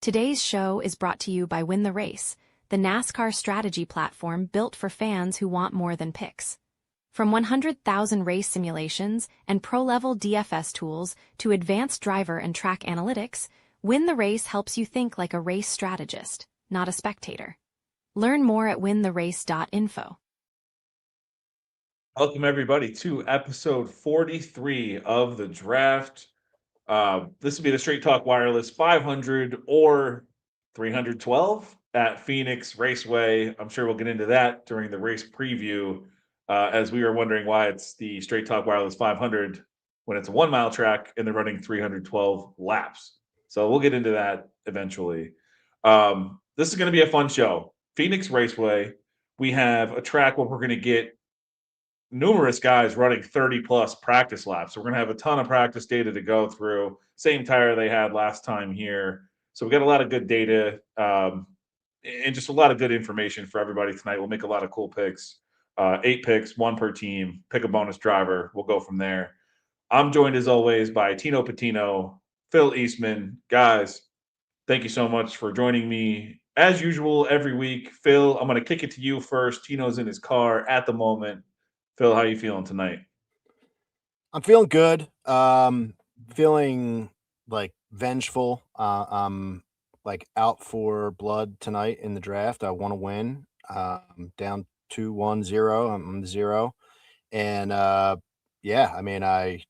Today's show is brought to you by Win the Race, the NASCAR strategy platform built for fans who want more than picks. From 100,000 race simulations and pro-level DFS tools to advanced driver and track analytics, Win the Race helps you think like a race strategist, not a spectator. Learn more at wintherace.info. Welcome, everybody, to episode 43 of the draft. This will be the Straight Talk Wireless 500 or 312 at Phoenix Raceway. I'm sure we'll get into that during the race preview, as we were wondering why it's the Straight Talk Wireless 500 when it's a 1 mile track and they're running 312 laps. So we'll get into that eventually. This is going to be a fun show. Phoenix Raceway, we have a track where we're going to get numerous guys running 30 plus practice laps. So we're going to have a ton of practice data to go through. Same tire they had last time here. So we got a lot of good data and just a lot of good information for everybody tonight. We'll make a lot of cool picks. 8 picks, 1 per team. Pick a bonus driver. We'll go from there. I'm joined as always by Tino Patino, Phil Eastman. Guys, thank you so much for joining me. As usual, every week. Phil, I'm going to kick it to you first. Tino's in his car at the moment. Phil, how you feeling tonight? I'm feeling good. Feeling like vengeful. I'm like out for blood tonight in the draft. I want to win. Down 2-1-0. I'm 0. And yeah, I mean, I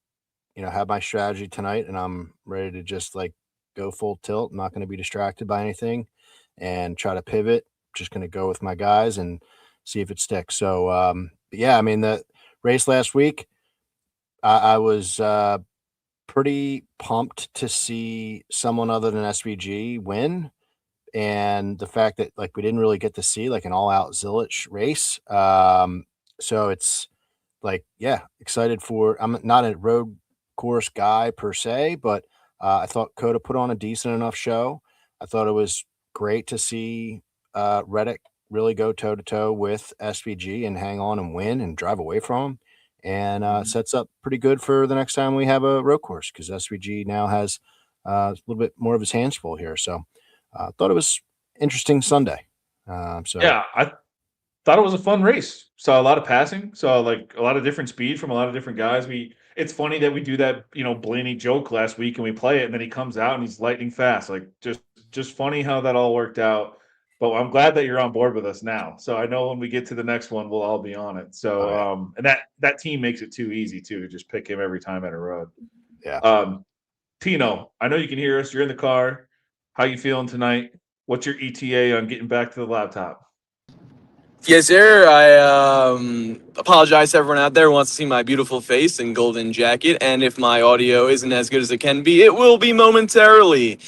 have my strategy tonight and I'm ready to just like go full tilt. I'm not going to be distracted by anything and try to pivot. Just going to go with my guys and see if it sticks. So yeah, I mean, the race last week, I was pretty pumped to see someone other than SVG win. And the fact that like we didn't really get to see like an all-out Zilich race. So it's like, yeah, excited for. I'm not a road course guy per se, but I thought Coda put on a decent enough show. I thought it was great to see Reddick really go toe-to-toe with SVG and hang on and win and drive away from him. And sets up pretty good for the next time we have a road course because SVG now has a little bit more of his hands full here. So thought it was interesting Sunday. Yeah, I thought it was a fun race. Saw a lot of passing, saw like a lot of different speed from a lot of different guys. It's funny that we do that, Blaney joke last week and we play it and then he comes out and he's lightning fast. Like just funny how that all worked out. But I'm glad that you're on board with us now. So I know when we get to the next one, we'll all be on it. So and that team makes it too easy too to just pick him every time at a road. Yeah. Tino, I know you can hear us. You're in the car. How you feeling tonight? What's your ETA on getting back to the laptop? Yes, sir. I apologize to everyone out there who wants to see my beautiful face and golden jacket. And if my audio isn't as good as it can be, it will be momentarily.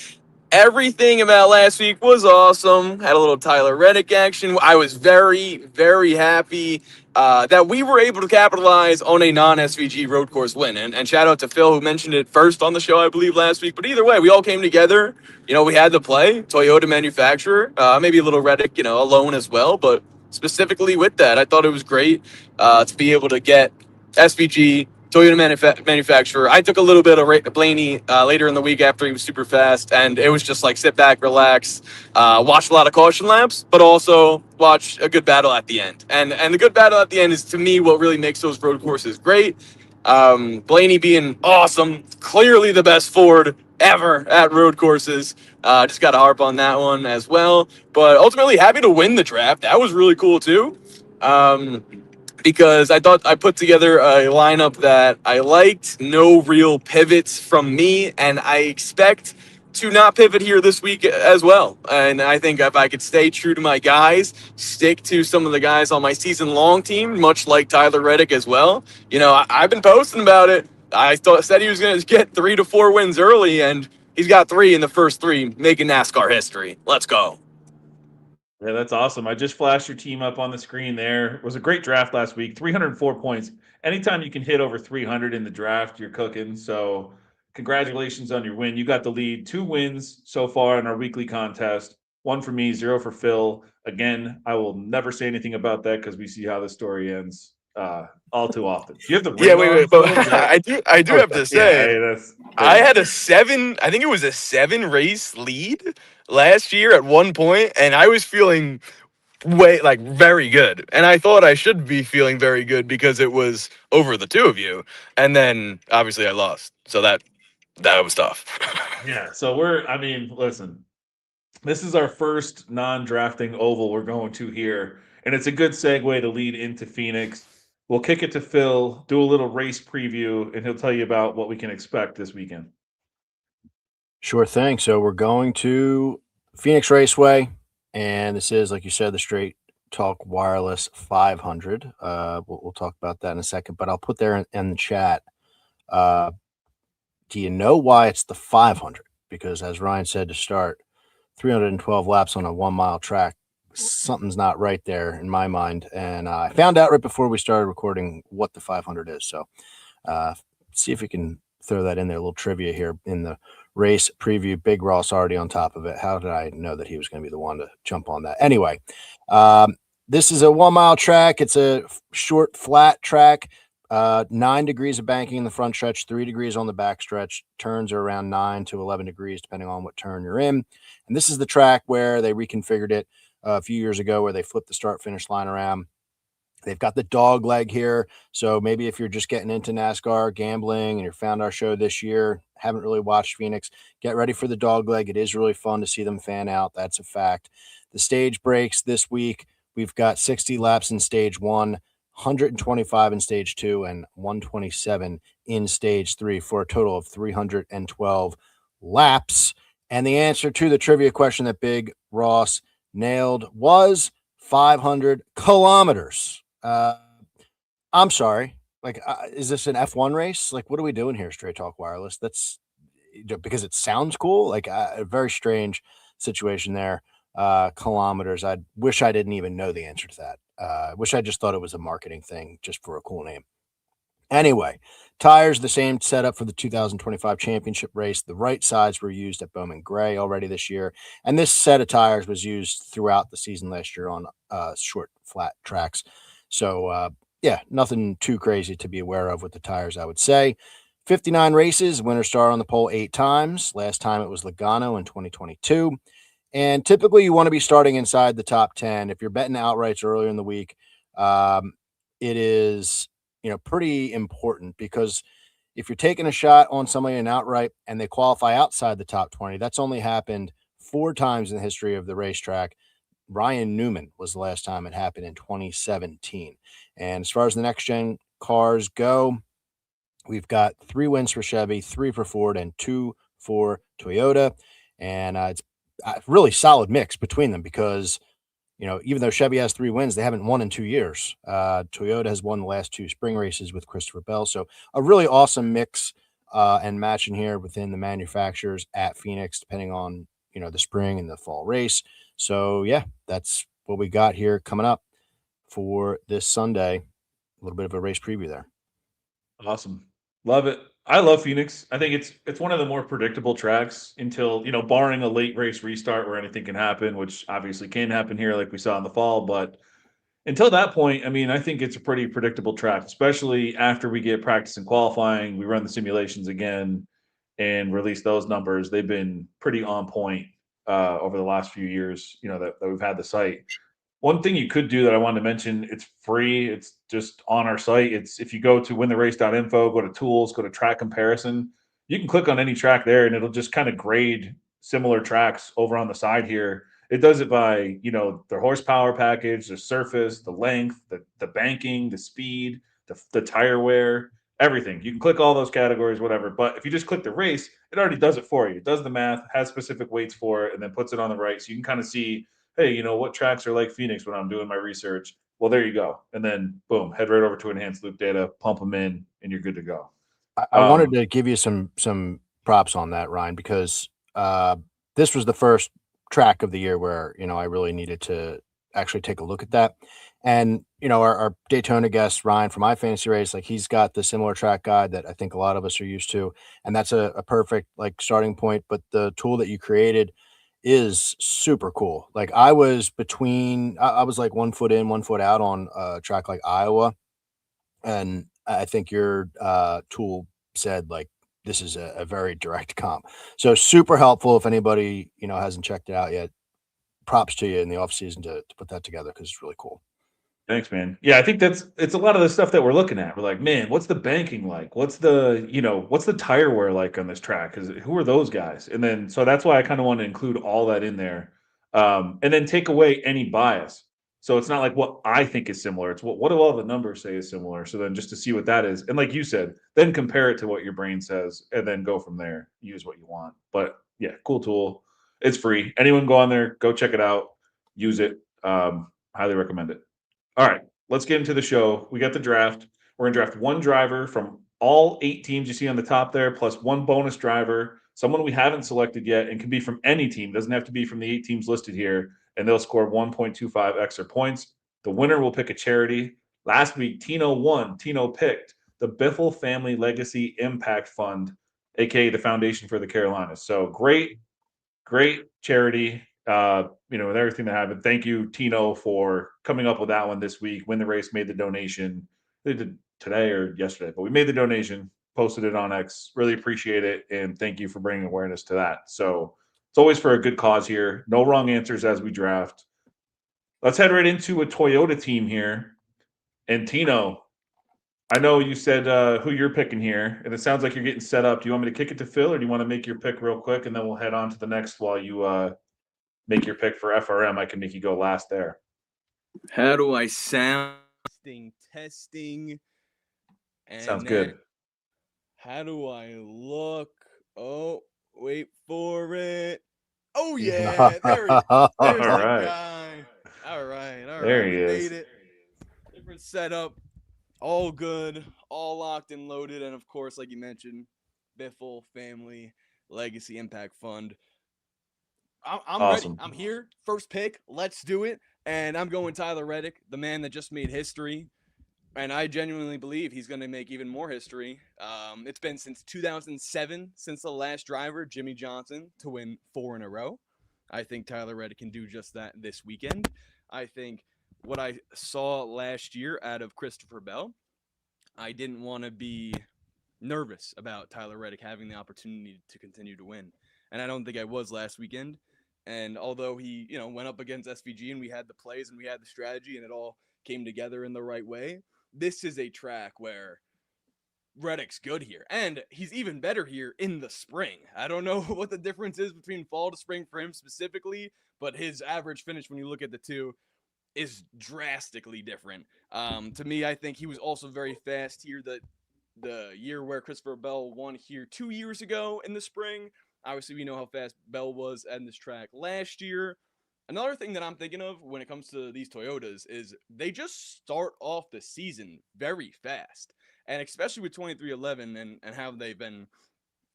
Everything about last week was awesome. Had a little Tyler Reddick action. I was very, very happy that we were able to capitalize on a non-SVG road course win. And shout out to Phil, who mentioned it first on the show, I believe, last week. But either way, we all came together. We had the play, Toyota manufacturer, maybe a little Reddick, alone as well. But specifically with that, I thought it was great to be able to get SVG, Toyota manufacturer. I took a little bit of Blaney later in the week after he was super fast, and it was just like sit back, relax, watch a lot of caution laps, but also watch a good battle at the end. And the good battle at the end is, to me, what really makes those road courses great. Blaney being awesome, clearly the best Ford ever at road courses. Just got to harp on that one as well. But ultimately, happy to win the draft. That was really cool, too. Because I thought I put together a lineup that I liked, no real pivots from me, and I expect to not pivot here this week as well. And I think if I could stay true to my guys, stick to some of the guys on my season-long team, much like Tyler Reddick as well. I've been posting about it. Said he was going to get 3 to 4 wins early, and he's got 3 in the first 3, making NASCAR history. Let's go. Yeah, that's awesome. I just flashed your team up on the screen there. It was a great draft last week, 304 points. Anytime you can hit over 300 in the draft, you're cooking. So congratulations on your win. You got the lead. 2 wins so far in our weekly contest. 1 for me, 0 for Phil. Again, I will never say anything about that because we see how the story ends. all too often. Do you have the Yeah, ring wait, on, wait, but Phil? Is that- I do have Okay. to say, that's I yeah. had a 7, I think it was a 7 race lead last year at one point, and I was feeling very good. And I thought I should be feeling very good because it was over the two of you. And then obviously I lost. So that was tough. Yeah. So listen, this is our first non-drafting oval we're going to here, and it's a good segue to lead into Phoenix. We'll kick it to Phil, do a little race preview, and he'll tell you about what we can expect this weekend. Sure thing. So we're going to Phoenix Raceway, and this is, like you said, the Straight Talk Wireless 500. We'll talk about that in a second, but I'll put there in the chat. Do you know why it's the 500? Because as Ryan said to start, 312 laps on a 1 mile track, something's not right there in my mind. And I found out right before we started recording what the 500 is. So see if we can throw that in there. A little trivia here in the race preview. Big Ross already on top of it. How did I know that he was going to be the one to jump on that? Anyway, this is a 1 mile track. It's a short, flat track. 9 degrees of banking in the front stretch, 3 degrees on the back stretch. Turns are around 9 to 11 degrees, depending on what turn you're in. And this is the track where they reconfigured it a few years ago, where they flipped the start finish line around. They've got the dog leg here. So maybe if you're just getting into NASCAR gambling and you found our show this year, haven't really watched Phoenix, get ready for the dog leg. It is really fun to see them fan out. That's a fact. The stage breaks this week. We've got 60 laps in stage 1, 125 in stage 2, and 127 in stage 3 for a total of 312 laps. And the answer to the trivia question that Big Ross nailed was 500 kilometers. I'm sorry. Is this an F1 race? Like, what are we doing here, Straight Talk Wireless? That's because it sounds cool. Like a very strange situation there. Kilometers. I wish I didn't even know the answer to that. I wish I just thought it was a marketing thing just for a cool name. Anyway, tires, the same setup for the 2025 championship race. The right sides were used at Bowman Gray already this year. And this set of tires was used throughout the season last year on short, flat tracks. So, nothing too crazy to be aware of with the tires, I would say. 59 races, winner star on the pole 8 times. Last time it was Logano in 2022. And typically you want to be starting inside the top 10. If you're betting outrights earlier in the week, it is pretty important, because if you're taking a shot on somebody in outright and they qualify outside the top 20, that's only happened 4 times in the history of the racetrack. Ryan Newman was the last time it happened in 2017. And as far as the next gen cars go, we've got 3 wins for Chevy, 3 for Ford, and 2 for Toyota. And it's a really solid mix between them, because even though Chevy has 3 wins, they haven't won in 2 years. Toyota has won the last 2 spring races with Christopher Bell. So a really awesome mix and matching here within the manufacturers at Phoenix, depending on, the spring and the fall race. So, yeah, that's what we got here coming up for this Sunday. A little bit of a race preview there. Awesome. Love it. I love Phoenix. I think it's one of the more predictable tracks until, barring a late race restart where anything can happen, which obviously can happen here like we saw in the fall. But until that point, I think it's a pretty predictable track, especially after we get practice and qualifying. We run the simulations again and release those numbers. They've been pretty on point over the last few years, that we've had the site. One thing you could do that I wanted to mention, it's free. It's just on our site. It's if you go to wintherace.info, go to tools, go to track comparison, you can click on any track there and it'll just kind of grade similar tracks over on the side here. It does it by, the horsepower package, the surface, the length, the banking, the speed, the tire wear, everything. You can click all those categories, whatever. But if you just click the race, it already does it for you. It does the math, has specific weights for it, and then puts it on the right. So you can kind of see, hey, what tracks are like Phoenix when I'm doing my research? Well, there you go. And then boom, head right over to enhanced loop data, pump them in, and you're good to go. I wanted to give you some props on that, Ryan, because this was the first track of the year where, I really needed to actually take a look at that. And, our Daytona guest, Ryan from iFantasy Race, like he's got the similar track guide that I think a lot of us are used to. And that's a perfect starting point. But the tool that you created is super cool. Like I was like 1 foot in, 1 foot out on a track like Iowa. And I think your tool said like this is a very direct comp. So super helpful if anybody, hasn't checked it out yet. Props to you in the off season to put that together because it's really cool. Thanks, man. Yeah, I think it's a lot of the stuff that we're looking at. We're like, man, what's the banking like? What's the tire wear like on this track? Because who are those guys? And then so that's why I kind of want to include all that in there, and then take away any bias. So it's not like what I think is similar. It's what do all the numbers say is similar. So then just to see what that is, and like you said, then compare it to what your brain says, and then go from there. Use what you want. But yeah, cool tool. It's free. Anyone go on there, go check it out, use it. Highly recommend it. All right, let's get into the show. We got the draft. We're going to draft one driver from all 8 teams you see on the top there, plus one bonus driver, someone we haven't selected yet, and can be from any team. Doesn't have to be from the 8 teams listed here, and they'll score 1.25 extra points. The winner will pick a charity. Last week, Tino won. Tino picked the Biffle Family Legacy Impact Fund, aka the Foundation for the Carolinas. So great charity. With everything that happened. Thank you, Tino, for coming up with that one this week. Win the Race made the donation. They did today or yesterday, but we made the donation, posted it on X. Really appreciate it, and thank you for bringing awareness to that. So it's always for a good cause here. No wrong answers as we draft. Let's head right into a Toyota team here. And Tino, I know you said who you're picking here, and it sounds like you're getting set up. Do you want me to kick it to Phil, or do you want to make your pick real quick, and then we'll head on to the next while you make your pick for FRM? I can make you go last there. How do I sound? Testing. And sounds good. How do I look? Oh, wait for it. Oh yeah, there's All that right. guy. All right. There he is. Made it. Different setup. All good, all locked and loaded, and of course, like you mentioned, Biffle Family Legacy Impact Fund. I'm awesome. ready. I'm here. First pick. Let's do it. And I'm going Tyler Reddick, the man that just made history. And I genuinely believe he's going to make even more history. It's been since 2007 since the last driver, Jimmy Johnson, to win 4 in a row. I think Tyler Reddick can do just that this weekend. I think what I saw last year out of Christopher Bell, I didn't want to be nervous about Tyler Reddick having the opportunity to continue to win. And I don't think I was last weekend. And although he, went up against SVG and we had the plays and we had the strategy and it all came together in the right way, this is a track where Reddick's good here. And he's even better here in the spring. I don't know what the difference is between fall to spring for him specifically, but his average finish when you look at the two is drastically different. To me, I think he was also very fast here the year where Christopher Bell won here 2 years ago in the spring. Obviously, we know how fast Bell was at this track last year. Another thing that I'm thinking of when it comes to these Toyotas is they just start off the season very fast. And especially with 2311 and how they've been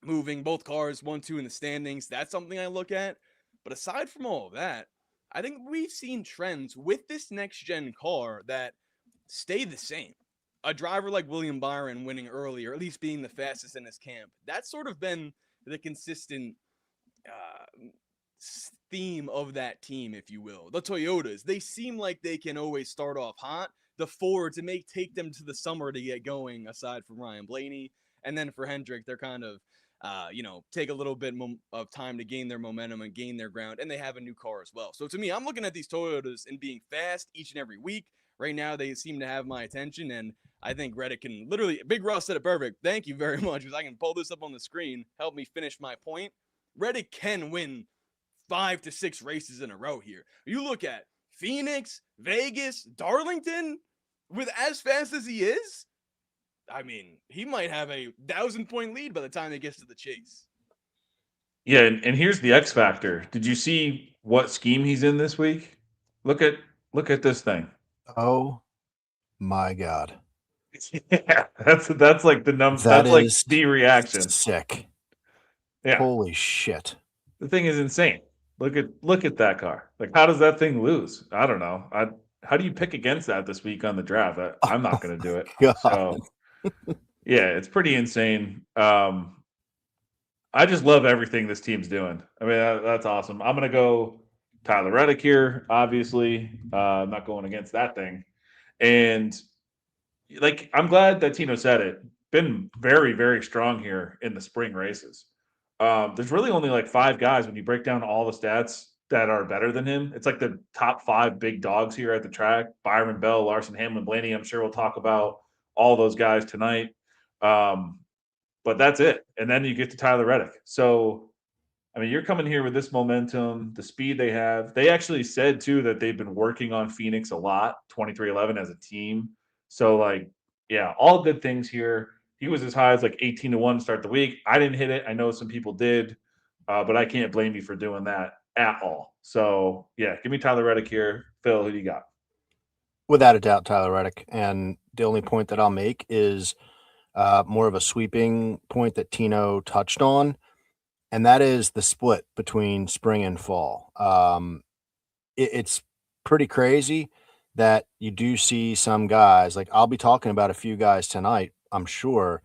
moving both cars 1-2 in the standings, that's something I look at. But aside from all of that, I think we've seen trends with this next-gen car that stay the same. A driver like William Byron winning early, or at least being the fastest in his camp, that's sort of been the consistent theme of that team, if you will. The Toyotas, they seem like they can always start off hot. The Fords, it may take them to the summer to get going, aside from Ryan Blaney. And then for Hendrick, they're kind of, take a little bit of time to gain their momentum and gain their ground. And they have a new car as well. So to me, I'm looking at these Toyotas and being fast each and every week. Right now, they seem to have my attention. And I think Reddick can literally, Big Russ said it perfect. Thank you very much, because I can pull this up on the screen, help me finish my point. Reddick can win 5 to 6 races in a row here. You look at Phoenix, Vegas, Darlington, with as fast as he is, I mean, he might have a 1,000-point lead by the time he gets to the chase. Yeah, and here's the X factor. Did you see what scheme he's in this week? Look at this thing. Oh my God. Yeah, that's like the number. That's like the reaction. Sick. Yeah. Holy shit. The thing is insane. Look at that car. Like, how does that thing lose? I don't know. How do you pick against that this week on the draft? I'm not going to do it. God. So, yeah, it's pretty insane. I just love everything this team's doing. I mean, that's awesome. I'm going to go Tyler Reddick here, obviously. I'm not going against that thing. And like I'm glad that Tino said it. Been very, very strong here in the spring races. There's really only like 5 guys when you break down all the stats that are better than him. It's like the top 5 big dogs here at the track: Byron Bell, Larson, Hamlin, Blaney. I'm sure we'll talk about all those guys tonight. Um, but that's it. And then you get to Tyler Reddick. So I mean, you're coming here with this momentum, the speed they have. They actually said too that they've been working on Phoenix a lot, 23-11 as a team. So like, yeah, all good things here. He was as high as like 18-1 to start the week. I didn't hit it. I know some people did, but I can't blame you for doing that at all. So yeah, give me Tyler Reddick here. Phil, who do you got? Without a doubt, Tyler Reddick. And the only point that I'll make is more of a sweeping point that Tino touched on, and that is the split between spring and fall. It's pretty crazy that you do see some guys, like I'll be talking about a few guys tonight, I'm sure,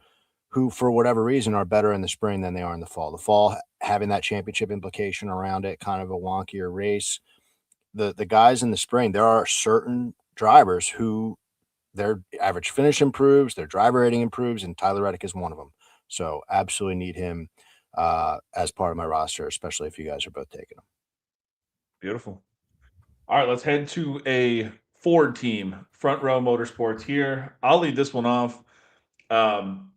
who for whatever reason are better in the spring than they are in the fall. The fall having that championship implication around it, kind of a wonkier race. The guys in the spring, there are certain drivers who their average finish improves, their driver rating improves, and Tyler Reddick is one of them. So absolutely need him as part of my roster, especially if you guys are both taking him. Beautiful. All right, let's head to a Ford team, Front Row Motorsports here. I'll lead this one off.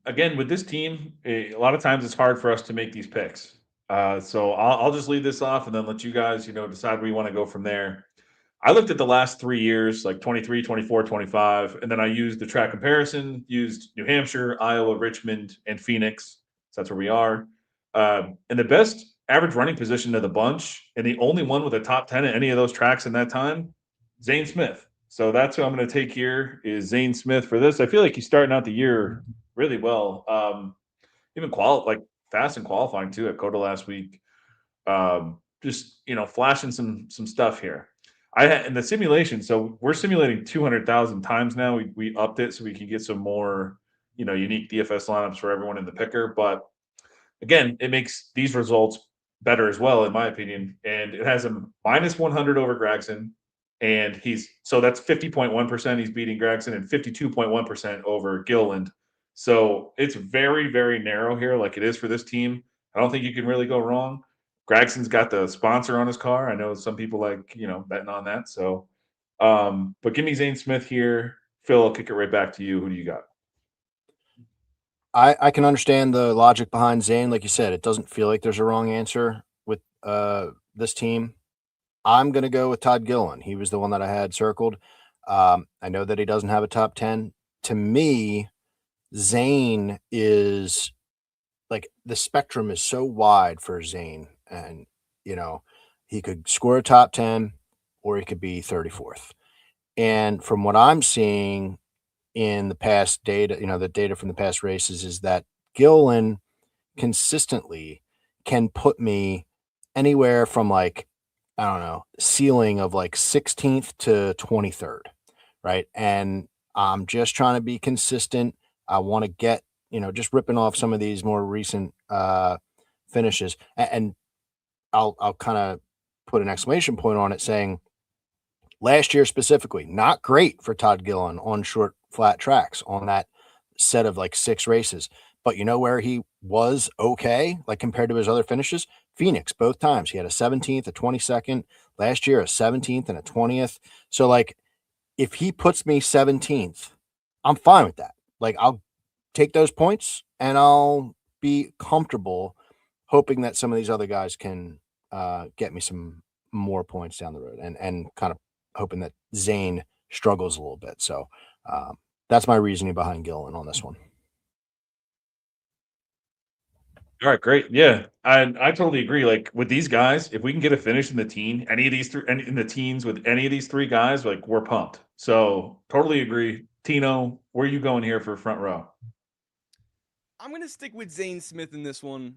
Again, with this team, a lot of times it's hard for us to make these picks. So I'll just lead this off and then let you guys, decide where you want to go from there. I looked at the last 3 years, like 23, 24, 25, and then I used the track comparison, used New Hampshire, Iowa, Richmond, and Phoenix. So that's where we are. And the best average running position of the bunch, and the only one with a top 10 at any of those tracks in that time, Zane Smith. So that's who I'm going to take here is Zane Smith for this. I feel like he's starting out the year really well. Even like fast and qualifying too at Coda last week. Just flashing some stuff here. I had in the simulation, so we're simulating 200,000 times now. We upped it so we can get some more unique DFS lineups for everyone in the picker. But again, it makes these results better as well, in my opinion. And it has him minus 100 over Gragson, and that's 50.1%. He's beating Gragson and 52.1% over Gilliland. So it's very, very narrow here, like it is for this team. I don't think you can really go wrong. Gragson's got the sponsor on his car. I know some people like, betting on that. So, but give me Zane Smith here. Phil, I'll kick it right back to you. Who do you got? I can understand the logic behind Zane. Like you said, it doesn't feel like there's a wrong answer with this team. I'm going to go with Todd Gilliland. He was the one that I had circled. I know that he doesn't have a top 10. To me, Zane is like the spectrum is so wide for Zane. And, he could score a top 10 or he could be 34th. And from what I'm seeing in the past data, the data from the past races is that Gilliland consistently can put me anywhere from like, I don't know, ceiling of like 16th to 23rd, right? And I'm just trying to be consistent. I want to get, just ripping off some of these more recent finishes. And I'll kind of put an exclamation point on it saying last year specifically, not great for Todd Gilliland on short flat tracks on that set of like 6 races. But you know where he was okay, like compared to his other finishes? Phoenix, both times. He had a 17th, a 22nd. Last year, a 17th and a 20th. So, like, if he puts me 17th, I'm fine with that. Like, I'll take those points and I'll be comfortable hoping that some of these other guys can get me some more points down the road and kind of hoping that Zane struggles a little bit. So that's my reasoning behind Gilliland on this one. All right, great. Yeah, I totally agree. Like with these guys, if we can get a finish in the in the teens with any of these 3 guys, like we're pumped. So totally agree. Tino, where are you going here for front row? I'm gonna stick with Zane Smith in this one.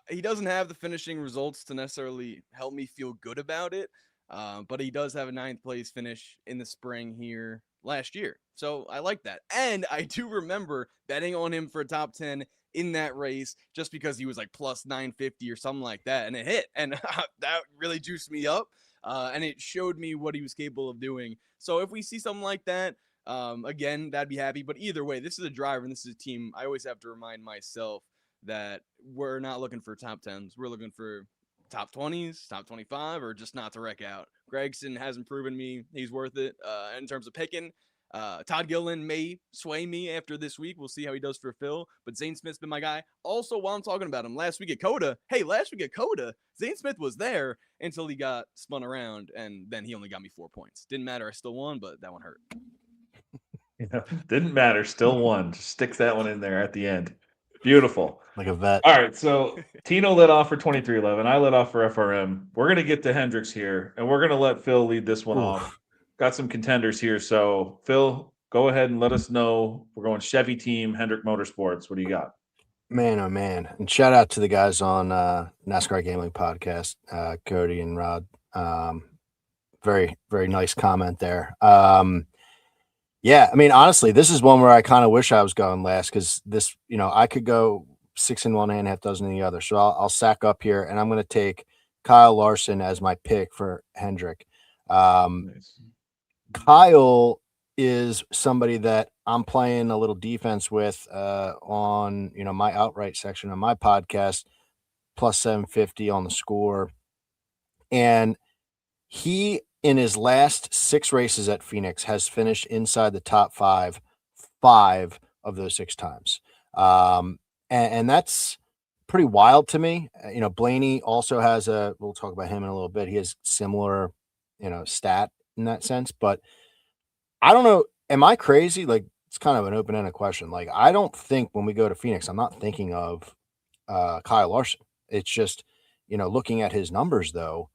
He doesn't have the finishing results to necessarily help me feel good about it, but he does have a 9th place finish in the spring here last year. So I like that. And I do remember betting on him for a top 10 in that race just because he was like plus 950 or something like that. And it hit. And that really juiced me up. And it showed me what he was capable of doing. So if we see something like that, Again, that'd be happy. But either way, this is a driver and this is a team. I always have to remind myself that we're not looking for top 10s. We're looking for top 20s, top 25, or just not to wreck out. Gregson hasn't proven me he's worth it in terms of picking. Todd Gilliland may sway me after this week. We'll see how he does for Phil. But Zane Smith's been my guy. Also, while I'm talking about him, last week at Coda, Zane Smith was there until he got spun around, and then he only got me 4 points. Didn't matter. I still won, but that one hurt. Didn't matter. Still won. Just sticks that one in there at the end. Beautiful. Like a vet. All right, so Tino lit off for 2311. I lit off for FRM. We're going to get to Hendricks here, and we're going to let Phil lead this one off. Got some contenders here. So, Phil, go ahead and let us know. We're going Chevy team, Hendrick Motorsports. What do you got? Man, oh, man. And shout out to the guys on NASCAR Gambling Podcast, Cody and Rod. Very, very nice comment there. Yeah, I mean, honestly, this is one where I kind of wish I was going last because this, I could go 6 in one hand, half dozen in the other. So I'll sack up here, and I'm going to take Kyle Larson as my pick for Hendrick. Nice. Kyle is somebody that I'm playing a little defense with on, my outright section of my podcast, plus 750 on the score. And he, in his last 6 races at Phoenix, has finished inside the top 5 of those 6 times. And that's pretty wild to me. Blaney also has we'll talk about him in a little bit. He has similar, stat in that sense, but I don't know. Am I crazy? Like, it's kind of an open-ended question. Like, I don't think when we go to Phoenix, I'm not thinking of Kyle Larson. It's just, looking at his numbers though,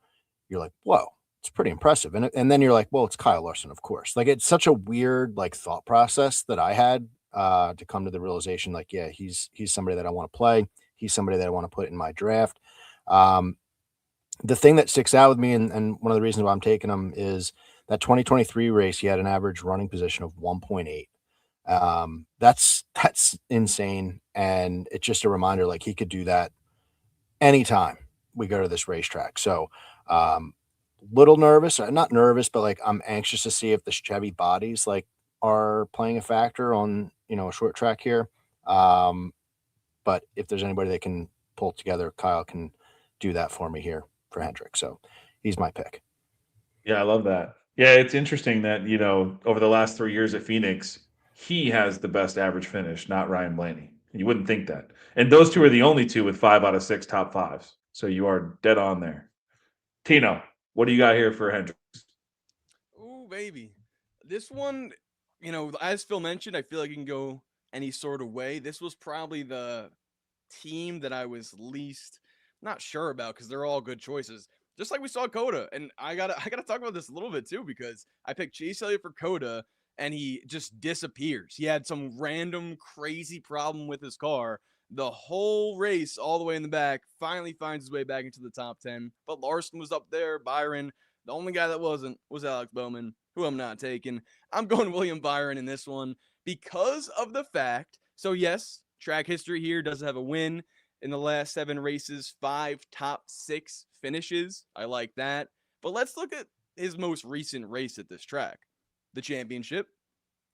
you're like, whoa, it's pretty impressive. And then you're like, well, it's Kyle Larson, of course. Like, it's such a weird thought process that I had to come to the realization, like, yeah, he's somebody that I want to play. He's somebody that I want to put in my draft. The thing that sticks out with me, and one of the reasons why I'm taking him, is that 2023 race, he had an average running position of 1.8. That's insane. And it's just a reminder, like, he could do that anytime we go to this racetrack. So, little nervous, not nervous, but I'm anxious to see if the Chevy bodies are playing a factor on, a short track here. But if there's anybody that can pull together, Kyle can do that for me here for Hendrick. So he's my pick. Yeah, I love that. Yeah, it's interesting that, over the last 3 years at Phoenix, he has the best average finish, not Ryan Blaney. You wouldn't think that. And those two are the only two with 5 out of 6 top 5s. So you are dead on there. Tino, what do you got here for Hendricks? Ooh, baby. This one, as Phil mentioned, I feel like you can go any sort of way. This was probably the team that I was least not sure about because they're all good choices. Just like we saw Coda. And I gotta talk about this a little bit too, because I picked Chase Elliott for Coda and he just disappears. He had some random crazy problem with his car the whole race, all the way in the back, finally finds his way back into the top 10. But Larson was up there, Byron. The only guy that wasn't was Alex Bowman, who I'm not taking. I'm going William Byron in this one because of the fact. So yes, track history here doesn't have a win in the last 7 races, 5 top 6 finishes. I like that. But let's look at his most recent race at this track. The championship,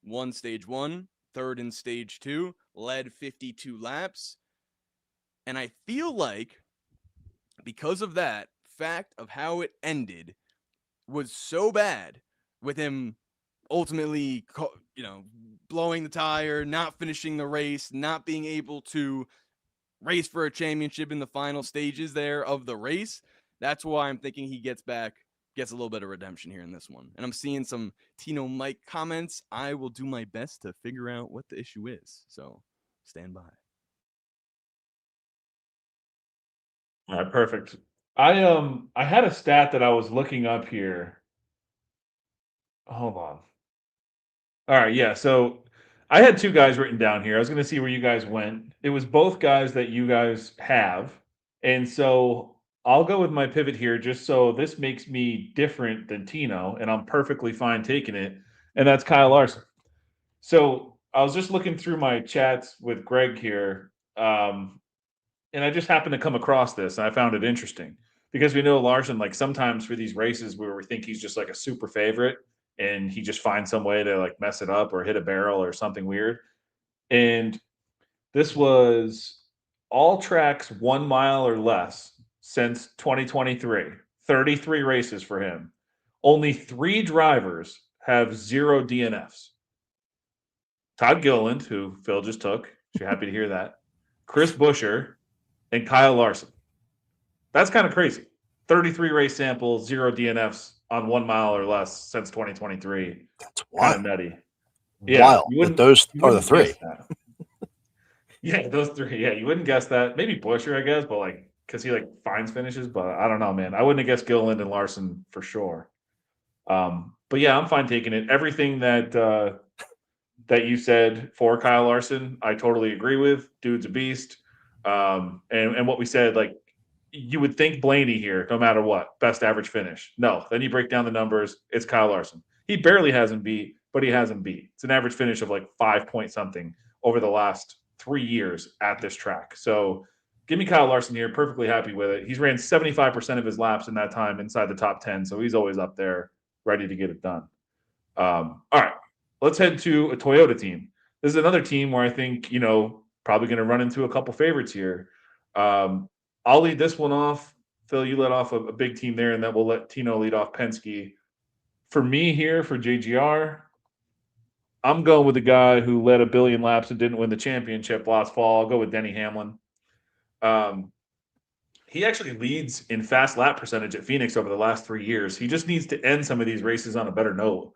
won stage 1, third in stage 2, led 52 laps. And I feel like because of that fact of how it ended was so bad, with him ultimately, blowing the tire, not finishing the race, not being able to race for a championship in the final stages there of the race. That's why I'm thinking he gets a little bit of redemption here in this one. And I'm seeing some Tino Mike comments. I will do my best to figure out what the issue is. So stand by. All right, perfect. I had a stat that I was looking up here. Hold on. All right, yeah. So I had 2 guys written down here. I was going to see where you guys went. It was both guys that you guys have. And so I'll go with my pivot here just so this makes me different than Tino, and I'm perfectly fine taking it. And that's Kyle Larson. So I was just looking through my chats with Greg here, and I just happened to come across this, and I found it interesting because we know Larson, sometimes for these races where we think he's just a super favorite, and he just finds some way to like mess it up or hit a barrel or something weird. And this was all tracks 1 mile or less since 2023. 33 races for him. Only 3 drivers have 0 DNFs. Todd Gilliland, who Phil just took. You're happy to hear that. Chris Buescher and Kyle Larson. That's kind of crazy. 33 race sample, 0 DNFs on 1 mile or less since 2023. That's Kind wild. of nutty. Yeah, Wild. But those are the 3. Yeah, those 3. Yeah, you wouldn't guess that. Maybe Buescher, I guess, but like because he like finds finishes. But I don't know, man. I wouldn't have guessed Gilliland and Larson for sure. But yeah, I'm fine taking it. Everything that that you said for Kyle Larson, I totally agree with. Dude's a beast. And what we said, like you would think Blaney here, no matter what, best average finish. No, then you break down the numbers. It's Kyle Larson. He barely has him beat, but he has him beat. It's an average finish of like 5 point something over the last 3 years at this track. So give me Kyle Larson here. Perfectly happy with it. He's ran 75% of his laps in that time inside the top 10. So he's always up there ready to get it done. All right. Let's head to a Toyota team. This is another team where I think, probably going to run into a couple favorites here. I'll lead this one off. Phil, you let off a big team there, and then we'll let Tino lead off Penske. For me here, for JGR, I'm going with the guy who led 1 billion laps and didn't win the championship last fall. I'll go with Denny Hamlin. He actually leads in fast lap percentage at Phoenix over the last 3 years. He just needs to end some of these races on a better note.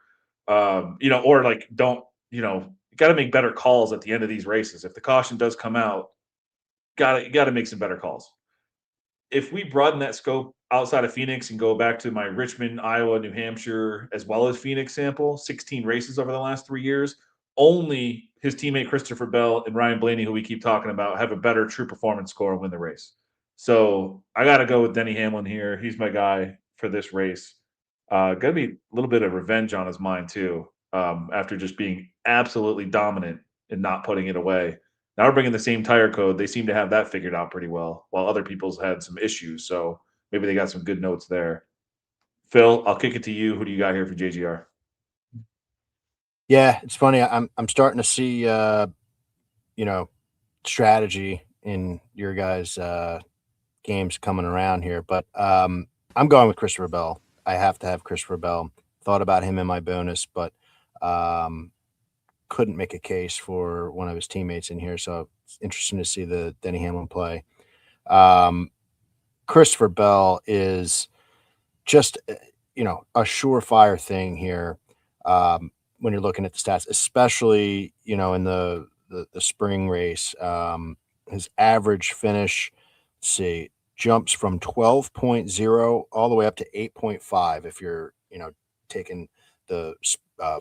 Or like you got to make better calls at the end of these races. If the caution does come out, got to make some better calls. If we broaden that scope outside of Phoenix and go back to my Richmond, Iowa, New Hampshire, as well as Phoenix sample, 16 races over the last 3 years, only his teammate Christopher Bell and Ryan Blaney, who we keep talking about, have a better true performance score and win the race. So I got to go with Denny Hamlin here. He's my guy for this race. Going to be a little bit of revenge on his mind, too, after just being absolutely dominant and not putting it away. Now we're bringing the same tire code. They seem to have that figured out pretty well, while other people's had some issues. So maybe they got some good notes there. Phil, I'll kick it to you. Who do you got here for JGR? Yeah, it's funny. I'm starting to see, strategy in your guys' games coming around here. But I'm going with Christopher Bell. I have to have Christopher Bell. Thought about him in my bonus, but couldn't make a case for one of his teammates in here. So it's interesting to see the Denny Hamlin play. Christopher Bell is just, a surefire thing here when you're looking at the stats, especially, in the spring race. His average finish, let's see, jumps from 12.0 all the way up to 8.5 if you're, taking the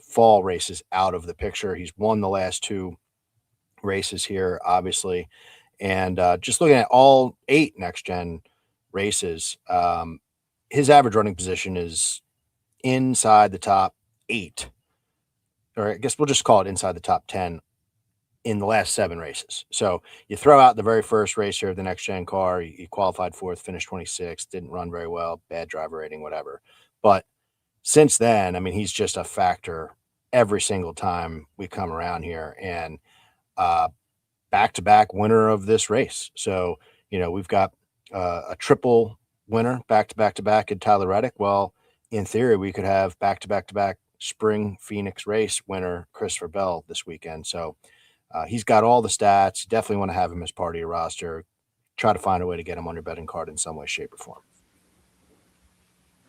fall races out of the picture. He's won the last 2 races here, obviously. And just looking at all 8 next-gen races, his average running position is inside the top 8. Or I guess we'll just call it inside the top 10 in the last 7 races. So you throw out the very first race here of the next-gen car. He qualified 4th, finished 26th, didn't run very well, bad driver rating, whatever. But since then, I mean, he's just a factor every single time we come around here, and back-to-back winner of this race. So, we've got a triple winner back-to-back in Tyler Reddick. Well, in theory, we could have back-to-back spring Phoenix race winner Christopher Bell this weekend. So he's got all the stats. Definitely want to have him as part of your roster. Try to find a way to get him on your betting card in some way, shape, or form.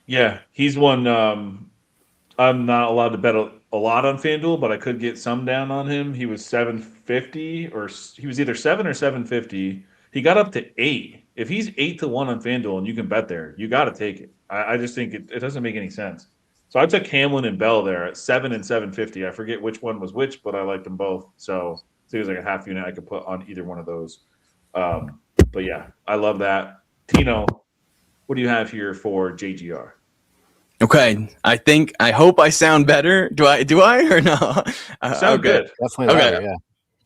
Yeah, he's one. I'm not allowed to bet a lot on FanDuel, but I could get some down on him. He was 750, or he was either 7 or 750. He got up to 8. If he's 8-1 on FanDuel and you can bet there, you got to take it. I just think it doesn't make any sense. So I took Hamlin and Bell there at 7 and 750. I forget which one was which, but I liked them both. So it was like a half unit I could put on either one of those. But yeah, I love that. Tino, what do you have here for JGR? Okay, I hope I sound better. Do I or no? Sound good. Definitely. Okay. Better, yeah.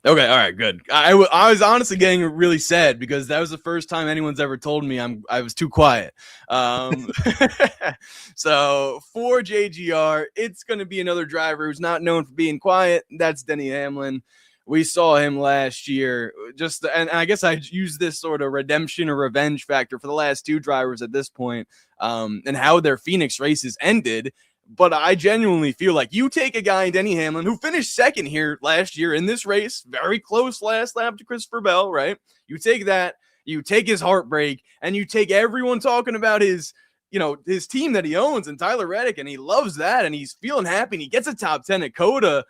Okay, all right, good. I was honestly getting really sad because that was the first time anyone's ever told me I was too quiet. So for JGR, it's going to be another driver who's not known for being quiet. That's Denny Hamlin. We saw him last year. And I guess I use this sort of redemption or revenge factor for the last two drivers at this point, and how their Phoenix races ended. But I genuinely feel like you take a guy, Denny Hamlin, who finished second here last year in this race, very close last lap to Christopher Bell, right? You take that, you take his heartbreak, and you take everyone talking about his team that he owns and Tyler Reddick, and he loves that, and he's feeling happy, and he gets a top 10 at Coda.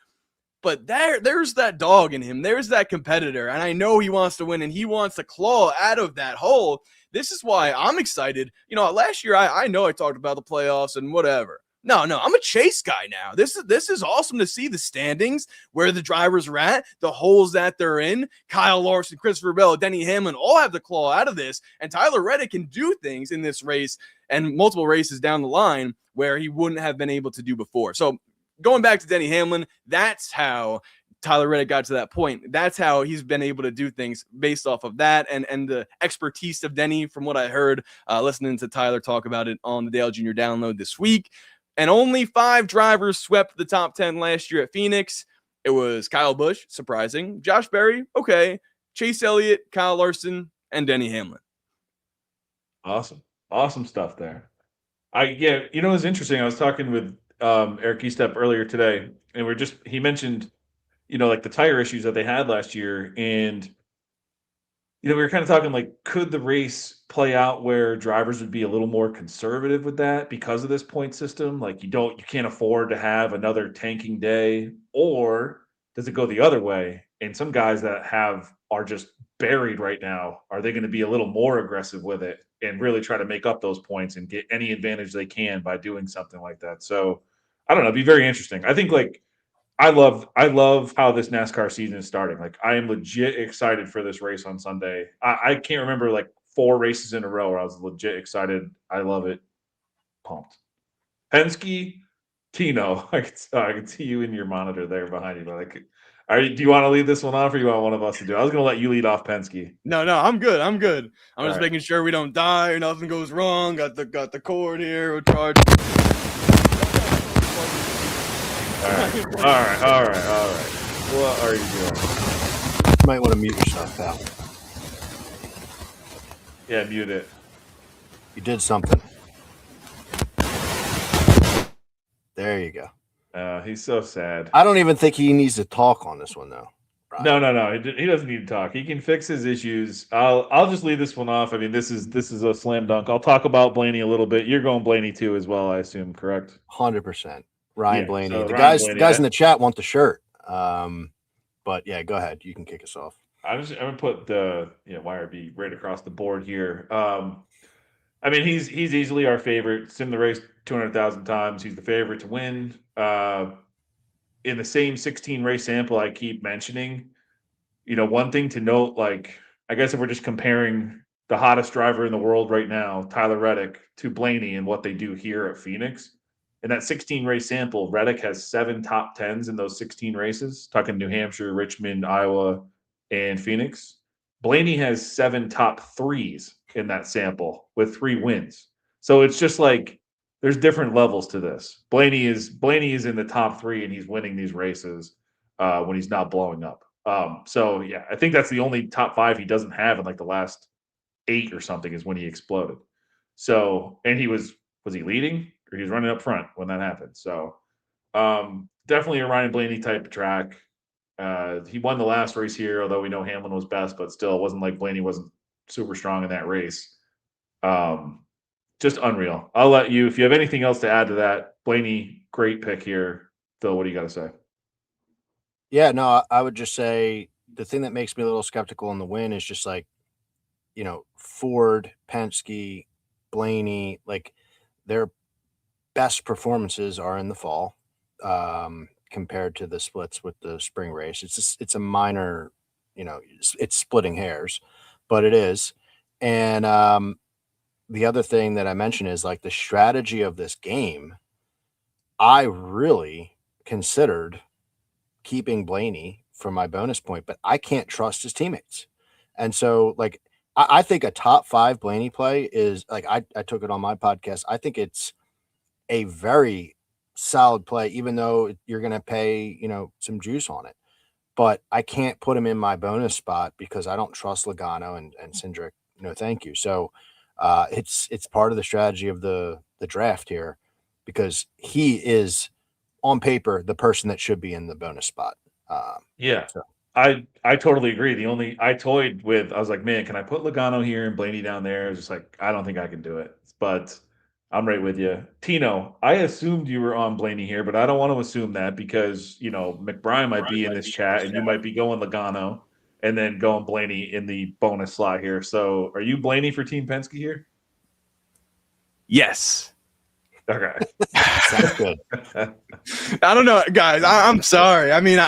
But there's that dog in him. There's that competitor, and I know he wants to win, and he wants to claw out of that hole. This is why I'm excited. Last year I know I talked about the playoffs and whatever. No, I'm a chase guy now. This is awesome to see the standings, where the drivers are at, the holes that they're in. Kyle Larson, Christopher Bell, Denny Hamlin all have to claw out of this, and Tyler Reddick can do things in this race and multiple races down the line where he wouldn't have been able to do before. So going back to Denny Hamlin, that's how Tyler Reddick got to that point. That's how he's been able to do things based off of that and the expertise of Denny, from what I heard listening to Tyler talk about it on the Dale Jr. Download this week. And only 5 drivers swept the top 10 last year at Phoenix. It was Kyle Busch, surprising. Josh Berry, okay. Chase Elliott, Kyle Larson, and Denny Hamlin. Awesome stuff there. It's interesting. I was talking with Eric Estep earlier today, and he mentioned, like the tire issues that they had last year, and we were kind of talking like, could the race play out where drivers would be a little more conservative with that because of this point system? Like you can't afford to have another tanking day, or does it go the other way? And some guys that are just buried right now, are they going to be a little more aggressive with it and really try to make up those points and get any advantage they can by doing something like that? So I don't know. It'd be very interesting. I think I love how this NASCAR season is starting. Like I am legit excited for this race on Sunday. I can't remember like 4 races in a row where I was legit excited. I love it. Pumped. Penske, Tino. I can see you in your monitor there behind you. But do you want to lead this one off, or you want one of us to do it? I was going to let you lead off Penske. No, I'm good. I'm just making sure we don't die or nothing goes wrong. Got the cord here. We'll charge. All right. What are you doing? You might want to mute yourself, pal. Yeah, mute it. You did something. There you go. He's so sad. I don't even think he needs to talk on this one, though. Right. No. He doesn't need to talk. He can fix his issues. I'll just leave this one off. I mean, this is a slam dunk. I'll talk about Blaney a little bit. You're going Blaney too, as well, I assume, correct? 100%. Ryan Blaney. So the Ryan guys in the chat want the shirt. But yeah, go ahead. You can kick us off. I'm gonna put the YRB right across the board here. I mean, he's easily our favorite. Sim the race 200,000 times. He's the favorite to win. In the same 16 race sample I keep mentioning, one thing to note, like I guess if we're just comparing the hottest driver in the world right now, Tyler Reddick, to Blaney and what they do here at Phoenix. In that 16 race sample, Reddick has 7 top 10s in those 16 races, talking New Hampshire, Richmond, Iowa, and Phoenix. Blaney has 7 top 3s in that sample with 3 wins. So it's just like there's different levels to this. Blaney is in the top 3 and he's winning these races when he's not blowing up. So yeah, I think that's the only top 5 he doesn't have in like the last 8 or something is when he exploded. So, and was he leading? Or he was running up front when that happened. So definitely a Ryan Blaney type of track. He won the last race here, although we know Hamlin was best, but still it wasn't like Blaney wasn't super strong in that race. Just unreal. I'll let you, if you have anything else to add to that. Blaney, great pick here. Phil, what do you got to say? Yeah, no, I would just say the thing that makes me a little skeptical in the win is just like, Ford, Penske, Blaney, like their best performances are in the fall compared to the splits with the spring race. It's a minor, it's splitting hairs, but it is. And the other thing that I mentioned is like the strategy of this game. I really considered keeping Blaney for my bonus point, but I can't trust his teammates. And so, like, I think a top 5 Blaney play is like, I took it on my podcast. I think it's a very solid play, even though you're going to pay, some juice on it. But I can't put him in my bonus spot because I don't trust Logano and Cindric. No, thank you. So it's part of the strategy of the draft here, because he is on paper the person that should be in the bonus spot. Yeah. So. I totally agree. I toyed with, I was like, man, can I put Logano here and Blaney down there? It's just like, I don't think I can do it. But I'm right with you. Tino, I assumed you were on Blaney here, but I don't want to assume that because, McBride might be in this chat and you might be going Logano and then going Blaney in the bonus slot here. So are you Blaney for Team Penske here? Yes. Okay. Sounds good. I don't know, guys. I'm sorry. I mean,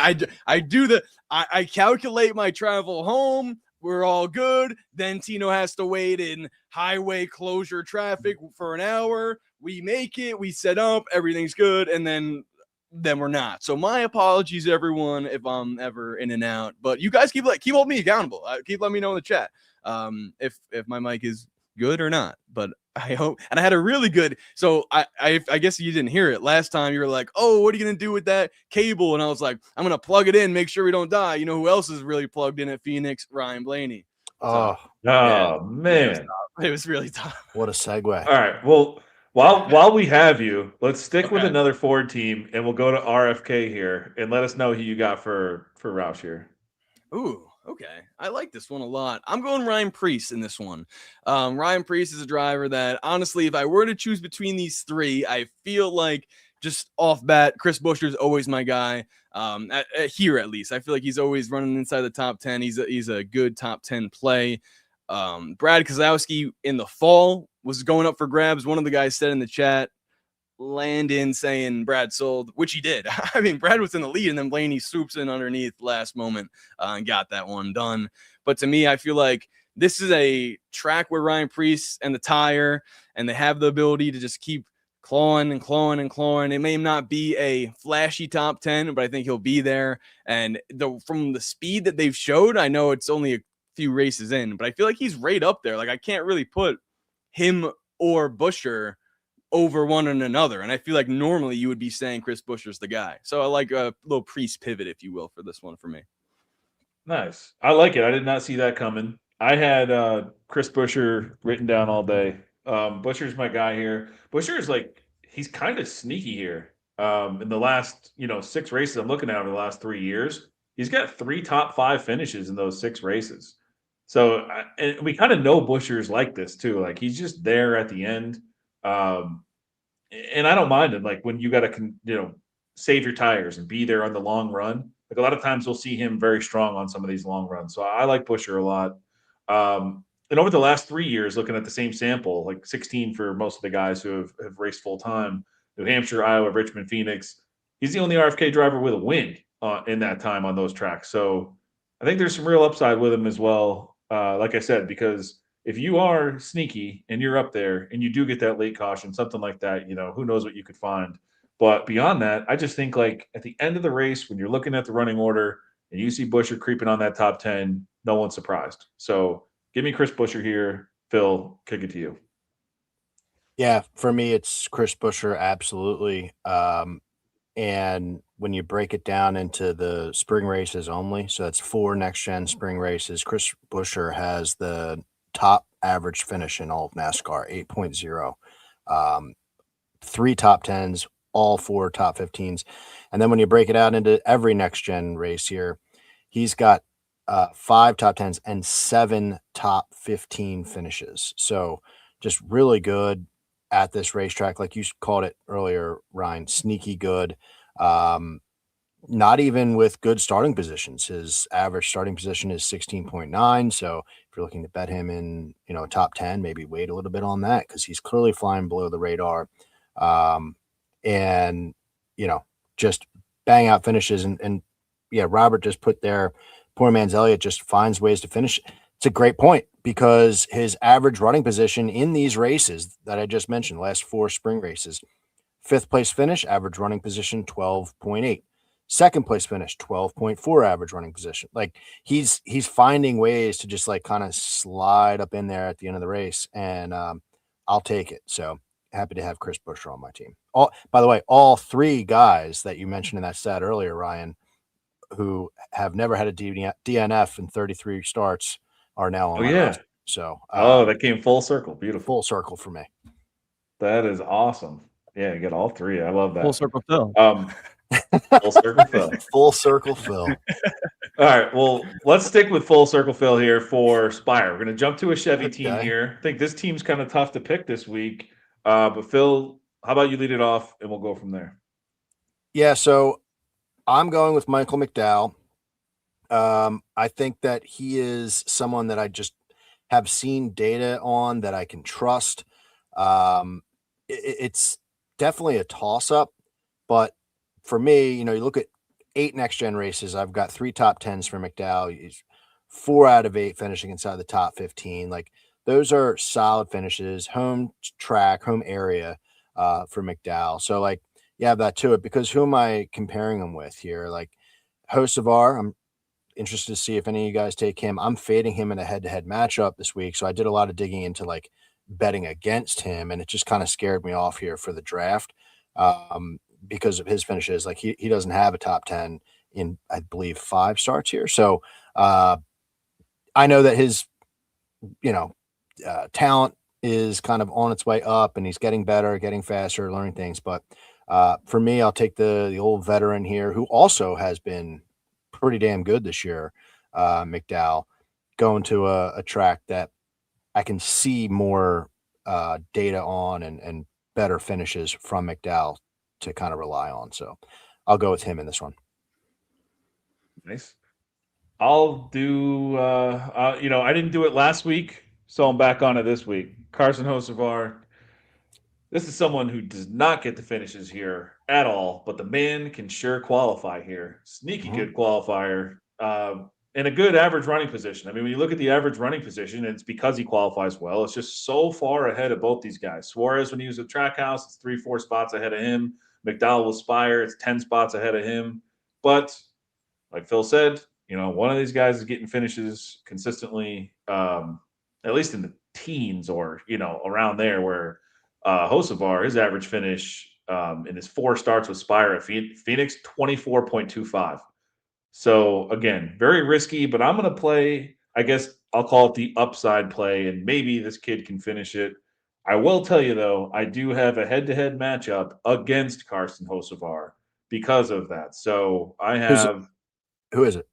I calculate my travel home. We're all good. Then Tino has to wait in highway closure traffic for an hour. We make it. We set up. Everything's good. And then we're not. So my apologies, everyone, if I'm ever in and out. But you guys keep holding me accountable. Keep letting me know in the chat if my mic is good or not. But I hope, and I had a really good, so I guess you didn't hear it last time. You were like, oh, what are you going to do with that cable? And I was like, I'm going to plug it in, make sure we don't die. You know who else is really plugged in at Phoenix? Ryan Blaney. Oh, man. It was really tough. What a segue. All right. Well, while we have you, let's stick with another Ford team and we'll go to RFK here and let us know who you got for Roush here. Ooh. Okay, I like this one a lot. I'm going Ryan Preece in this one. Ryan Preece is a driver that, honestly, if I were to choose between these 3, I feel like just off bat, Chris Buescher is always my guy. Here, at least, I feel like he's always running inside the top 10. He's a good top 10 play. Brad Keselowski in the fall was going up for grabs. One of the guys said in the chat, Landon saying Brad sold, which he did. I mean, Brad was in the lead, and then Blaney swoops in underneath last moment and got that one done. But to me, I feel like this is a track where Ryan Preece and the tire, and they have the ability to just keep clawing and clawing and clawing. It may not be a flashy top 10, but I think he'll be there. And from the speed that they've showed, I know it's only a few races in, but I feel like he's right up there. Like, I can't really put him or Buescher over one and another. And I feel like normally you would be saying Chris Buescher's the guy. So I like a little Preece pivot, if you will, for this one for me. Nice. I like it. I did not see that coming. I had Chris Buescher written down all day. Buescher's my guy here. Buescher is he's kind of sneaky here. In the last, 6 races I'm looking at over the last 3 years, he's got 3 top 5 finishes in those 6 races. So and we kind of know Buescher's like this too. Like, he's just there at the end. And I don't mind him. Like, when you got to, save your tires and be there on the long run. Like, a lot of times we'll see him very strong on some of these long runs. So I like Buescher a lot. And over the last 3 years, looking at the same sample, like 16 for most of the guys who have raced full time, New Hampshire, Iowa, Richmond, Phoenix, he's the only RFK driver with a win in that time on those tracks. So I think there's some real upside with him as well. Like I said, because if you are sneaky and you're up there and you do get that late caution, something like that, who knows what you could find. But beyond that, I just think, like, at the end of the race, when you're looking at the running order and you see Buescher creeping on that top 10, no one's surprised. So give me Chris Buescher here. Phil, kick it to you. Yeah, for me, it's Chris Buescher, absolutely. And when you break it down into the spring races only, so that's 4 next-gen spring races, Chris Buescher has the top average finish in all of NASCAR, 8.0. 3 top 10s, all 4 top 15s. And then when you break it out into every next-gen race here, he's got 5 top 10s and 7 top 15 finishes. So just really good at this racetrack. Like you called it earlier, Ryan, sneaky good. Not even with good starting positions. His average starting position is 16.9. So if you're looking to bet him in, top 10, maybe wait a little bit on that, because he's clearly flying below the radar. And, just bang out finishes. And yeah, Robert just put there, poor man's Elliott just finds ways to finish. It's a great point, because his average running position in these races that I just mentioned, last 4 spring races, 5th place finish, average running position 12.8. Second place finish, 12.4 average running position. Like he's finding ways to just like kind of slide up in there at the end of the race, and I'll take it. So happy to have Chris Buescher on my team. By the way, all three guys that you mentioned in that stat earlier, Ryan, who have never had a DNF in 33 starts, are now on my roster. So that came full circle. Beautiful. Full circle for me. That is awesome. Yeah, you get all three. I love that. Full circle Phil. Full circle Phil. Full circle Phil. All right. Well, let's stick with full circle Phil here for Spire. We're going to jump to a Chevy team here. I think this team's kind of tough to pick this week. But Phil, how about you lead it off and we'll go from there? Yeah. So I'm going with Michael McDowell. I think that he is someone that I just have seen data on that I can trust. It's definitely a toss-up, but for me, you look at 8 next-gen races. I've got 3 top 10s for McDowell. He's 4 out of 8 finishing inside the top 15. Like those are solid finishes, home track, home area for McDowell. So like, you have that to it, because who am I comparing him with here? Like Hocevar, I'm interested to see if any of you guys take him. I'm fading him in a head-to-head matchup this week, so I did a lot of digging into like betting against him, and it just kind of scared me off here for the draft because of his finishes. Like he doesn't have a top 10 in, I believe, 5 starts here. So I know that his talent is kind of on its way up, and he's getting better, getting faster, learning things. But for me, I'll take the old veteran here, who also has been pretty damn good this year, McDowell, going to a track that I can see more data on and better finishes from McDowell to kind of rely on. So I'll go with him in this one. Nice. I'll do, I didn't do it last week, so I'm back on it this week. Carson Hocevar. This is someone who does not get the finishes here at all, but the man can sure qualify here. Sneaky good qualifier, and a good average running position. I mean, when you look at the average running position, it's because he qualifies well. It's just so far ahead of both these guys. Suarez, when he was at Trackhouse, it's 3-4 spots ahead of him. McDowell with Spire, it's 10 spots ahead of him. But like Phil said, one of these guys is getting finishes consistently, at least in the teens or, around there, where Hocevar, his average finish in his 4 starts with Spire at Phoenix, 24.25. So again, very risky, but I'm going to play, I guess I'll call it the upside play, and maybe this kid can finish it. I will tell you, though, I do have a head-to-head matchup against Carson Hocevar because of that. So I have... Who is it?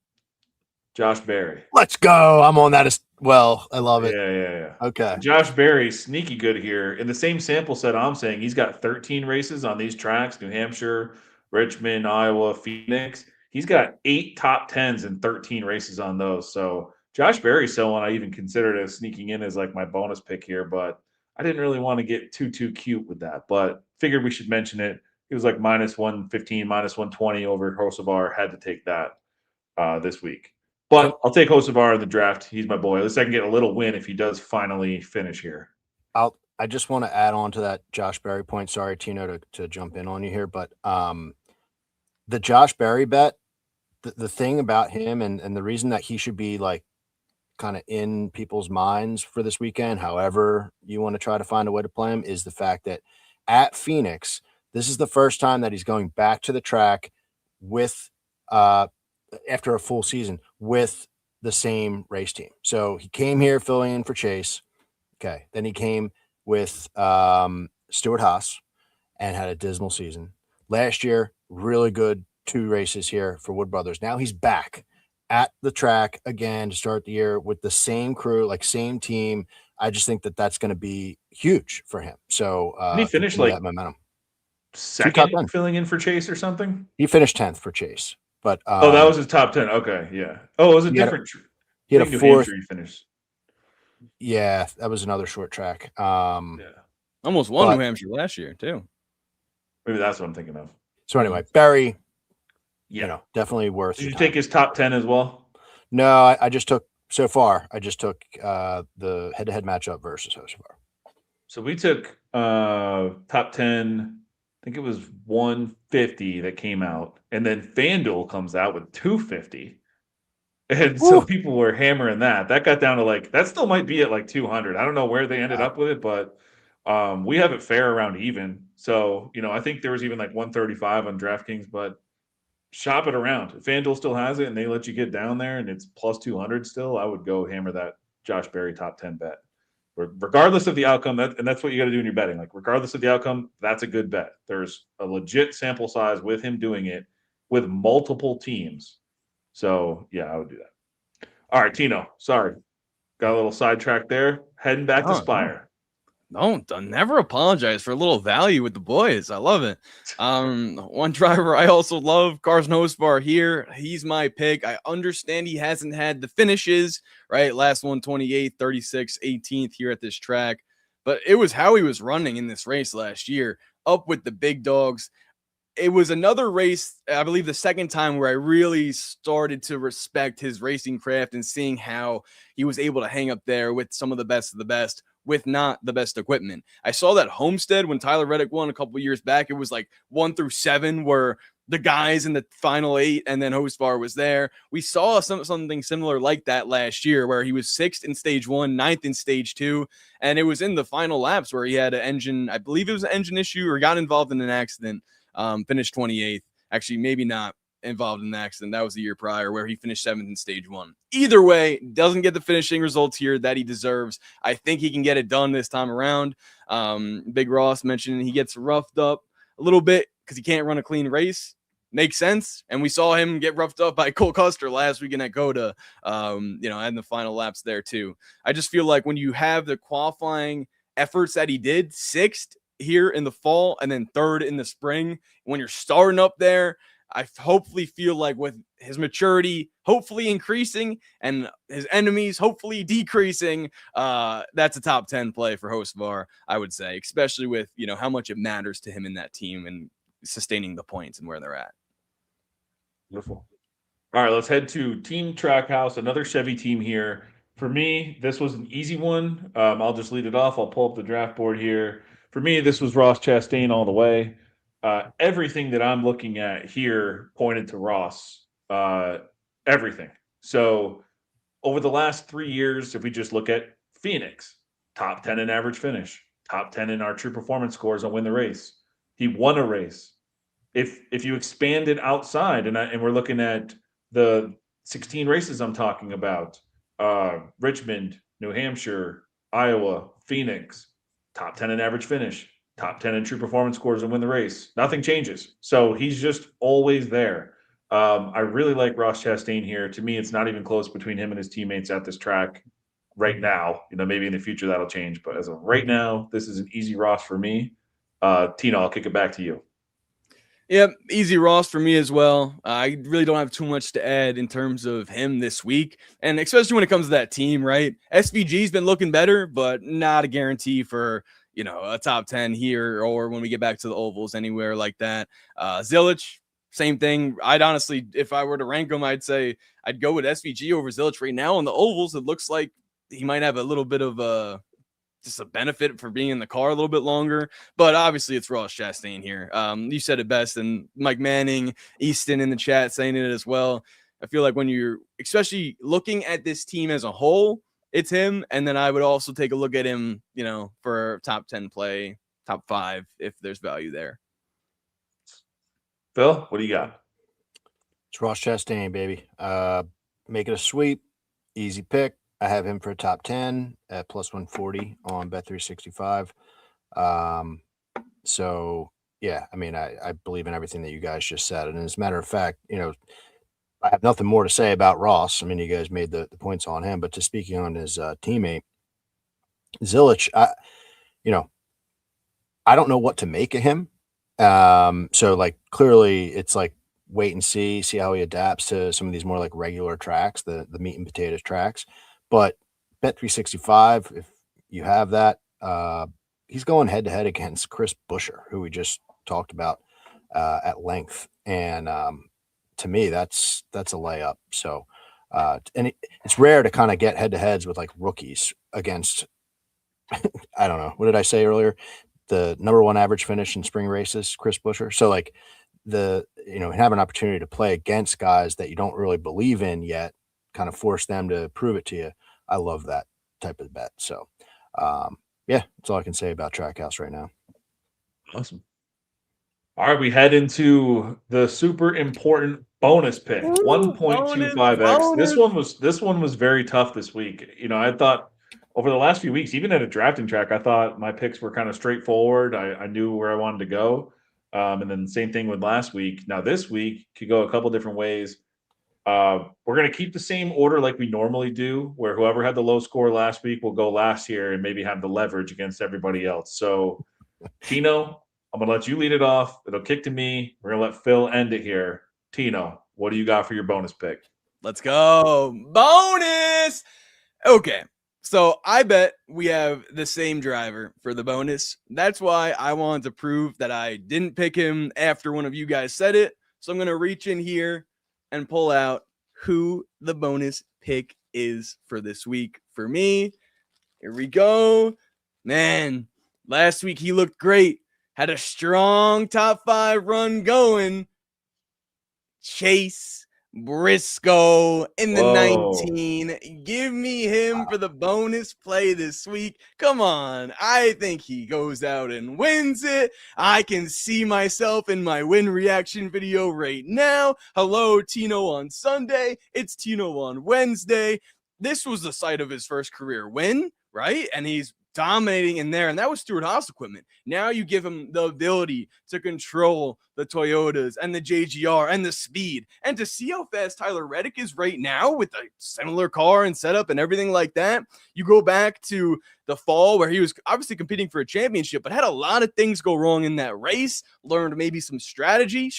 Josh Berry. Let's go. I'm on that as well. I love it. Yeah. Okay. Josh Berry, sneaky good here. In the same sample set I'm saying, he's got 13 races on these tracks: New Hampshire, Richmond, Iowa, Phoenix. He's got 8 top 10s and 13 races on those. So Josh Berry's someone I even considered as sneaking in as like my bonus pick here, but I didn't really want to get too cute with that, but figured we should mention it. He was like minus 115, minus 120 over Hocevar. Had to take that this week. But I'll take Hocevar in the draft. He's my boy. At least I can get a little win if he does finally finish here. I just want to add on to that Josh Berry point. Sorry, Tino, to jump in on you here, but the Josh Berry bet, the thing about him and the reason that he should be like kind of in people's minds for this weekend, however you want to try to find a way to play him, is the fact that at Phoenix, this is the first time that he's going back to the track with after a full season with the same race team. So he came here filling in for Chase. Okay. Then he came with Stuart Haas and had a dismal season. Last year, really good 2 races here for Wood Brothers. Now he's back at the track again to start the year with the same crew, like same team. I just think that that's going to be huge for him. So he finished like that momentum. Second filling in for Chase or something? He finished 10th for Chase. But that was his top 10. Okay, yeah. Oh, it was a different. He had a 4th. He finished. Yeah, that was another short track. Almost won New Hampshire last year too. Maybe that's what I'm thinking of. So anyway, Berry, definitely worth. Did you take his top 10 as well? No, I just took so far. I just took the head-to-head matchup versus Hocevar. So we took top 10 think it was 150 that came out, and then FanDuel comes out with 250. And so people were hammering that. That got down to like that still might be at like 200. I don't know where they ended up with it, but we have it fair around even. So, I think there was even like 135 on DraftKings, but shop it around. If FanDuel still has it and they let you get down there and it's plus 200 still, I would go hammer that Josh Berry top 10 bet. Regardless of the outcome, and that's what you got to do when you're betting. Like, regardless of the outcome, that's a good bet. There's a legit sample size with him doing it with multiple teams. So, yeah, I would do that. All right, Tino, sorry. Got a little sidetracked there. Heading back to Spire. No, never apologize for a little value with the boys. I love it. One driver I also love, Carson Hocevar here. He's my pick. I understand he hasn't had the finishes, right? Last one, 28th, 36th, 18th here at this track. But it was how he was running in this race last year, up with the big dogs. It was another race, I believe the second time, where I really started to respect his racing craft and seeing how he was able to hang up there with some of the best with not the best equipment. I saw that Homestead when Tyler Reddick won a couple years back. It was like 1 through 7 were the guys in the final 8, and then Hocevar was there. We saw something similar like that last year where he was 6th in stage 1, 9th in stage 2, and it was in the final laps where he had an engine, I believe it was an engine issue or got involved in an accident, finished 28th. Actually, maybe not involved in an accident. That was the year prior where he finished 7th in stage 1. Either way, doesn't get the finishing results here that he deserves. I think he can get it done this time around. Big Ross mentioned he gets roughed up a little bit because he can't run a clean race. Makes sense. And we saw him get roughed up by Cole Custer last weekend at Coda, and the final laps there too. I just feel like when you have the qualifying efforts that he did, 6th here in the fall and then 3rd in the spring, when you're starting up there, I hopefully feel like with his maturity hopefully increasing and his enemies hopefully decreasing, that's a top 10 play for Hocevar, I would say, especially with, how much it matters to him in that team and sustaining the points and where they're at. Beautiful. All right, let's head to Team Trackhouse, another Chevy team here. For me, this was an easy one. I'll just lead it off. I'll pull up the draft board here. For me, this was Ross Chastain all the way. Everything that I'm looking at here pointed to Ross. Everything. So over the last 3 years, if we just look at Phoenix, top 10 in average finish, top 10 in our true performance scores on win the race. He won a race. If you expand it outside, and we're looking at the 16 races I'm talking about, Richmond, New Hampshire, Iowa, Phoenix, top 10 in average finish, top 10 in true performance scores and win the race. Nothing changes. So he's just always there. I really like Ross Chastain here. To me, it's not even close between him and his teammates at this track right now. Maybe in the future that'll change. But as of right now, this is an easy Ross for me. Tina, I'll kick it back to you. Yep, easy Ross for me as well. I really don't have too much to add in terms of him this week, and especially when it comes to that team, right? SVG's been looking better, but not a guarantee for, a top 10 here or when we get back to the ovals anywhere like that. Zilich, same thing. I'd honestly, if I were to rank him, I'd say I'd go with SVG over Zilich right now. On the ovals, it looks like he might have a little bit of just a benefit for being in the car a little bit longer, but obviously it's Ross Chastain here. You said it best, and Mike Manning, Easton in the chat saying it as well. I feel like when you're especially looking at this team as a whole, it's him. And then I would also take a look at him, for top 10 play, top 5, if there's value there. Phil, what do you got? It's Ross Chastain, baby. Make it a sweep. Easy pick. I have him for a top 10 at plus 140 on Bet365. So, yeah, I mean, I believe in everything that you guys just said. And as a matter of fact, I have nothing more to say about Ross. I mean, you guys made the points on him. But to speaking on his teammate, Zilich, I don't know what to make of him. So, like, clearly it's like wait and see how he adapts to some of these more like regular tracks, the meat and potatoes tracks. But Bet365, if you have that, he's going head-to-head against Chris Buescher, who we just talked about at length. And to me, that's a layup. So, and it's rare to kind of get head-to-heads with like rookies against, I don't know, what did I say earlier? the number one average finish in spring races, Chris Buescher. So like have an opportunity to play against guys that you don't really believe in yet, kind of force them to prove it to you. I love that type of bet. So that's all I can say about Trackhouse right now. Awesome. All right, we head into the super important bonus pick, 1.25x. This one was very tough this week. I thought over the last few weeks, even at a drafting track, I thought my picks were kind of straightforward. I knew where I wanted to go. And then same thing with last week. Now this week could go a couple different ways. We're going to keep the same order like we normally do, where whoever had the low score last week will go last here and maybe have the leverage against everybody else. So, Tino, I'm going to let you lead it off. It'll kick to me. We're going to let Phil end it here. Tino, what do you got for your bonus pick? Let's go. Bonus. Okay. So I bet we have the same driver for the bonus. That's why I wanted to prove that I didn't pick him after one of you guys said it. So I'm going to reach in here and pull out who the bonus pick is for this week for me. Here we go. Man, last week he looked great. Had a strong top 5 run going. Chase Briscoe in the 19. Give me him for the bonus play this week. Come on. I think he goes out and wins it. I can see myself in my win reaction video right now. Hello, Tino on Sunday. It's Tino on Wednesday. This was the site of his first career win, right? And he's dominating in there, and that was Stewart Haas equipment. Now you give him the ability to control the Toyotas and the JGR and the speed, and to see how fast Tyler Reddick is right now with a similar car and setup and everything like that. You go back to the fall where he was obviously competing for a championship, but had a lot of things go wrong in that race. Learned maybe some strategy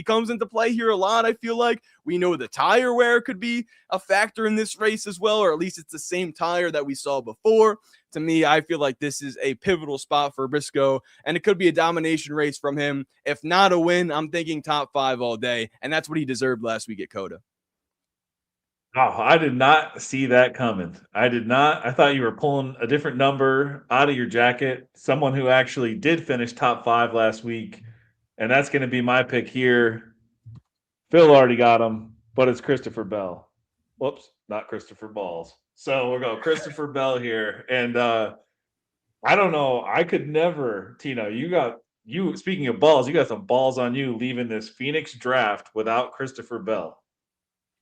comes into play here a lot. I feel like we know the tire wear could be a factor in this race as well, or at least it's the same tire that we saw before. To me, I feel like this is a pivotal spot for Briscoe, and it could be a domination race from him. If not a win, I'm thinking top 5 all day, and that's what he deserved last week at COTA. Oh, I did not see that coming. I did not. I thought you were pulling a different number out of your jacket. Someone who actually did finish top 5 last week, and that's going to be my pick here. Phil already got him, but it's Christopher Bell. Whoops, not Christopher Balls. So we'll go Christopher Bell here. And I don't know. I could never, Tino, speaking of balls, you got some balls on you leaving this Phoenix draft without Christopher Bell.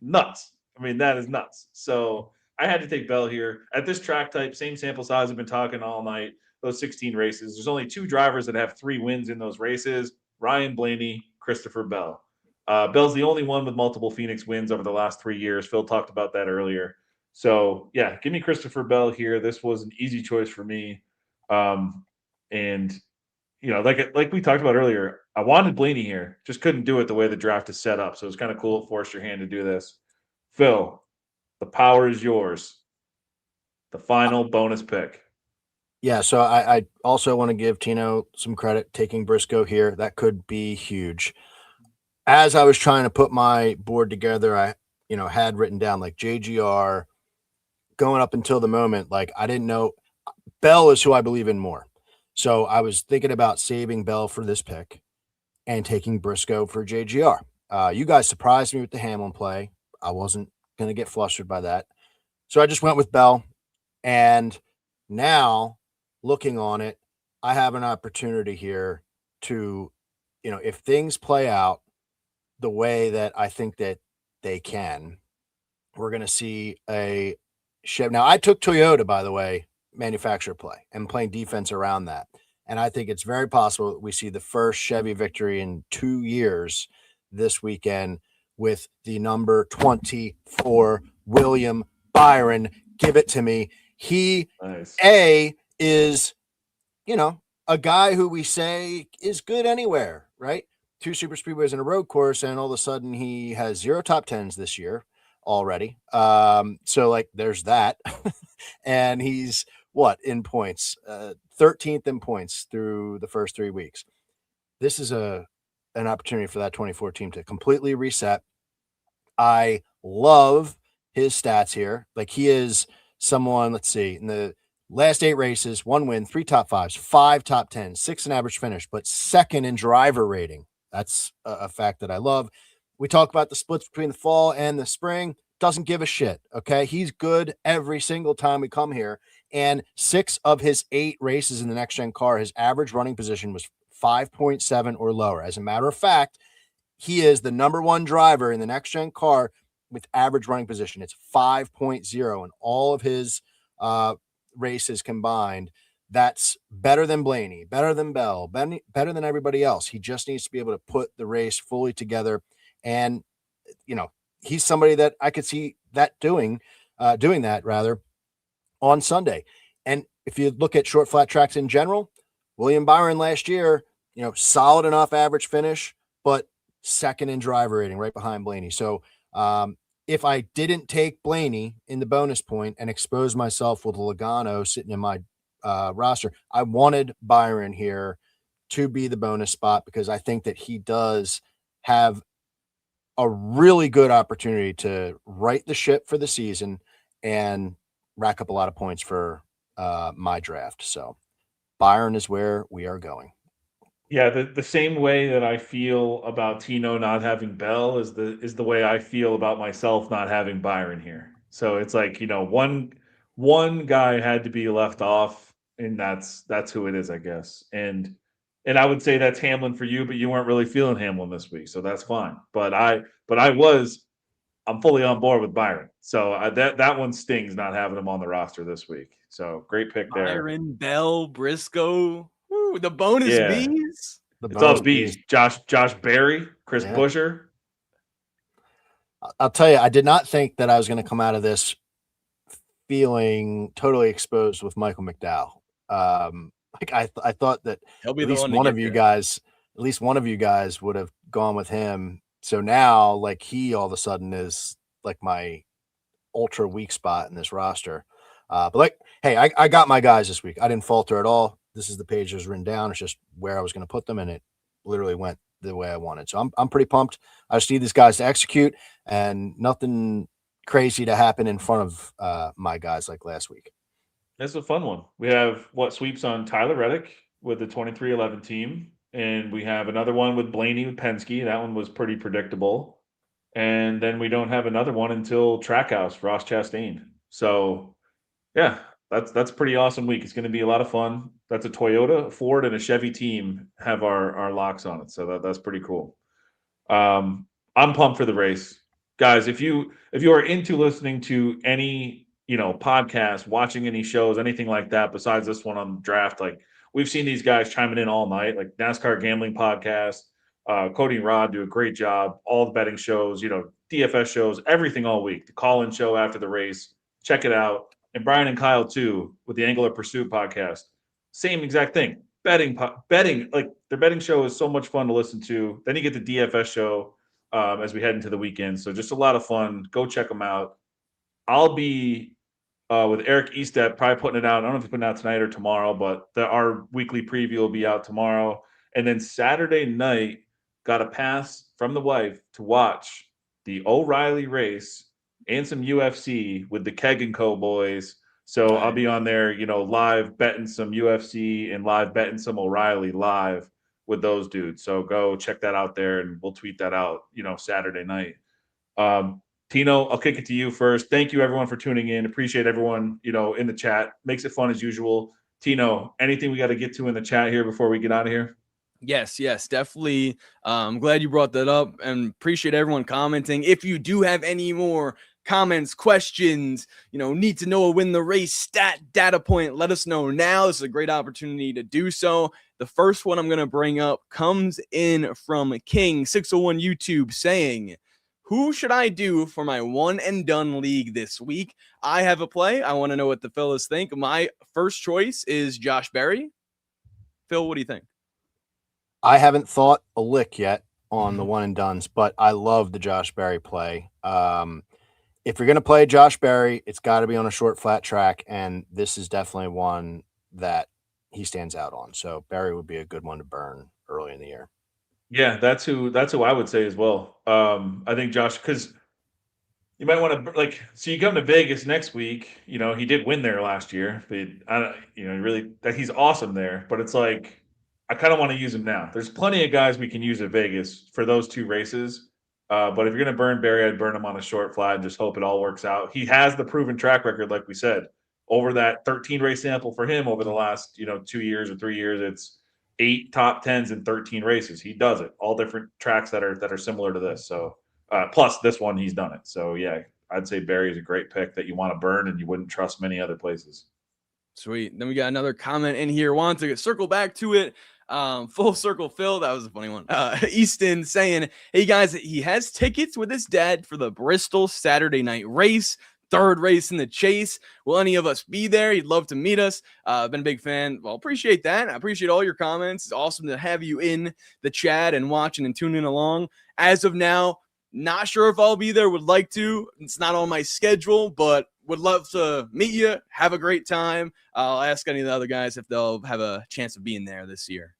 Nuts. I mean, that is nuts. So I had to take Bell here. At this track type, same sample size, I've been talking all night, those 16 races. There's only 2 drivers that have 3 wins in those races, Ryan Blaney, Christopher Bell. Bell's the only one with multiple Phoenix wins over the last 3 years. Phil talked about that earlier. So, yeah, give me Christopher Bell here. This was an easy choice for me. And, like we talked about earlier, I wanted Blaney here. Just couldn't do it the way the draft is set up. So it's kind of cool. It forced your hand to do this. Phil, the power is yours. The final bonus pick. Yeah, so I also want to give Tino some credit taking Briscoe here. That could be huge. As I was trying to put my board together, I had written down like JGR going up until the moment. Like I didn't know Bell is who I believe in more. So I was thinking about saving Bell for this pick and taking Briscoe for JGR. You guys surprised me with the Hamlin play. I wasn't going to get flustered by that. So I just went with Bell. And now looking on it, I have an opportunity here to, if things play out the way that I think that they can, we're going to see a Chevy. Now I took Toyota, by the way, manufacturer play and playing defense around that. And I think it's very possible that we see the first Chevy victory in 2 years this weekend with the number 24, William Byron. Give it to me. He Nice. Is, a guy who we say is good anywhere, right? 2 super speedways in a road course, and all of a sudden he has 0 top 10s this year already. So like there's that. And he's in points, 13th in points through the first 3 weeks. This is an opportunity for that 24 team to completely reset. I love his stats here. Like he is someone, let's see, in the Last 8 races, 1 win, 3 top 5s, 5 top 10s, 6 in average finish, but second in driver rating. That's a fact that I love. We talk about the splits between the fall and the spring. Doesn't give a shit. Okay. He's good every single time we come here. And 6 of his 8 races in the next gen car, his average running position was 5.7 or lower. As a matter of fact, he is the number 1 driver in the next gen car with average running position. It's 5.0 in all of his races combined. That's better than Blaney, better than Bell, better than everybody else. He just needs to be able to put the race fully together. And, he's somebody that I could see that doing that rather on Sunday. And if you look at short flat tracks in general, William Byron last year, solid enough average finish, but second in driver rating right behind Blaney. So if I didn't take Blaney in the bonus point and expose myself with Logano sitting in my roster, I wanted Byron here to be the bonus spot because I think that he does have a really good opportunity to right the ship for the season and rack up a lot of points for my draft. So Byron is where we are going. Yeah, the same way that I feel about Tino not having Bell is the way I feel about myself not having Byron here. So it's like, one guy had to be left off, and that's who it is, I guess. And I would say that's Hamlin for you, but you weren't really feeling Hamlin this week, so that's fine. But I'm fully on board with Byron. So that one stings not having him on the roster this week. So great pick there. Byron, Bell, Briscoe. Ooh, the bonus Yeah. bees. It's all B's. Josh Berry, Chris Buescher. I'll tell you, I did not think that I was going to come out of this feeling totally exposed with Michael McDowell. I thought that at least one of you guys would have gone with him. So now, like, he all of a sudden is like my ultra weak spot in this roster. But like, hey, I got my guys this week. I didn't falter at all. This is the page that was written down. It's just where I was going to put them, and it literally went the way I wanted. So I'm pretty pumped. I just need these guys to execute, and nothing crazy to happen in front of my guys like last week. That's a fun one. We have sweeps on Tyler Reddick with the 23-11 team, and we have another one with Blaney with Penske. That one was pretty predictable. And then we don't have another one until Trackhouse, Ross Chastain. So, yeah, that's a pretty awesome week. It's going to be a lot of fun. That's a Toyota, a Ford, and a Chevy team have our locks on it. So that's pretty cool. I'm pumped for the race. Guys, if you are into listening to any, podcast, watching any shows, anything like that, besides this one on draft, like we've seen these guys chiming in all night, like NASCAR Gambling Podcast, Cody and Rod do a great job. All the betting shows, DFS shows, everything all week. The call-in show after the race, check it out. And Brian and Kyle too with the Angler Pursuit podcast, same exact thing. Betting, like their betting show is so much fun to listen to. Then you get the DFS show as we head into the weekend. So just a lot of fun. Go check them out. I'll be with Eric Eastep, probably putting it out. I don't know if he's putting it out tonight or tomorrow, but our weekly preview will be out tomorrow. And then Saturday night, got a pass from the wife to watch the O'Reilly race and some UFC with the Keg & Co. boys. So I'll be on there, live betting some UFC and live betting some O'Reilly live with those dudes. So go check that out there, and we'll tweet that out, Saturday night. Tino, I'll kick it to you first. Thank you, everyone, for tuning in. Appreciate everyone, in the chat. Makes it fun as usual. Tino, anything we got to get to in the chat here before we get out of here? Yes, definitely. I'm glad you brought that up, and appreciate everyone commenting. If you do have any more comments, questions, need to know a win the race stat data point, let us know now. This is a great opportunity to do so. The first one I'm going to bring up comes in from King 601 YouTube saying, who should I do for my one and done league this week? I have a play. I want to know what the fellas think. My first choice is Josh Berry. Phil, what do you think? I haven't thought a lick yet on the one and dones, but I love the Josh Berry play. If you're going to play Josh Berry, it's got to be on a short flat track, and this is definitely one that he stands out on. So Berry would be a good one to burn early in the year. Yeah, that's who I would say as well. I think Josh, because You might want to like, so you come to Vegas next week. You know, he did win there last year, but I don't, you know, really that he's awesome there. But it's like, I kind of want to use him now. There's plenty of guys we can use at Vegas for those two races. But if you're going to burn Barry, I'd burn him on a short flat and just hope it all works out. He has the proven track record, like we said, over that 13 race sample for him over the last, 2 years or 3 years. It's 8 top tens in 13 races. He does it all different tracks that are similar to this. So plus this one, he's done it. So yeah, I'd say Barry is a great pick that you want to burn and you wouldn't trust many other places. Sweet. Then we got another comment in here. Want to circle back to it. Full circle Phil. That was a funny one. Easton saying, hey guys, he has tickets with his dad for the Bristol Saturday night race. Third race in the chase. Will any of us be there? He'd love to meet us. Been a big fan. Well, appreciate that. I appreciate all your comments. It's awesome to have you in the chat and watching and tuning along. As of now, not sure if I'll be there. Would like to. It's not on my schedule, but would love to meet you. Have a great time. I'll ask any of the other guys if they'll have a chance of being there this year.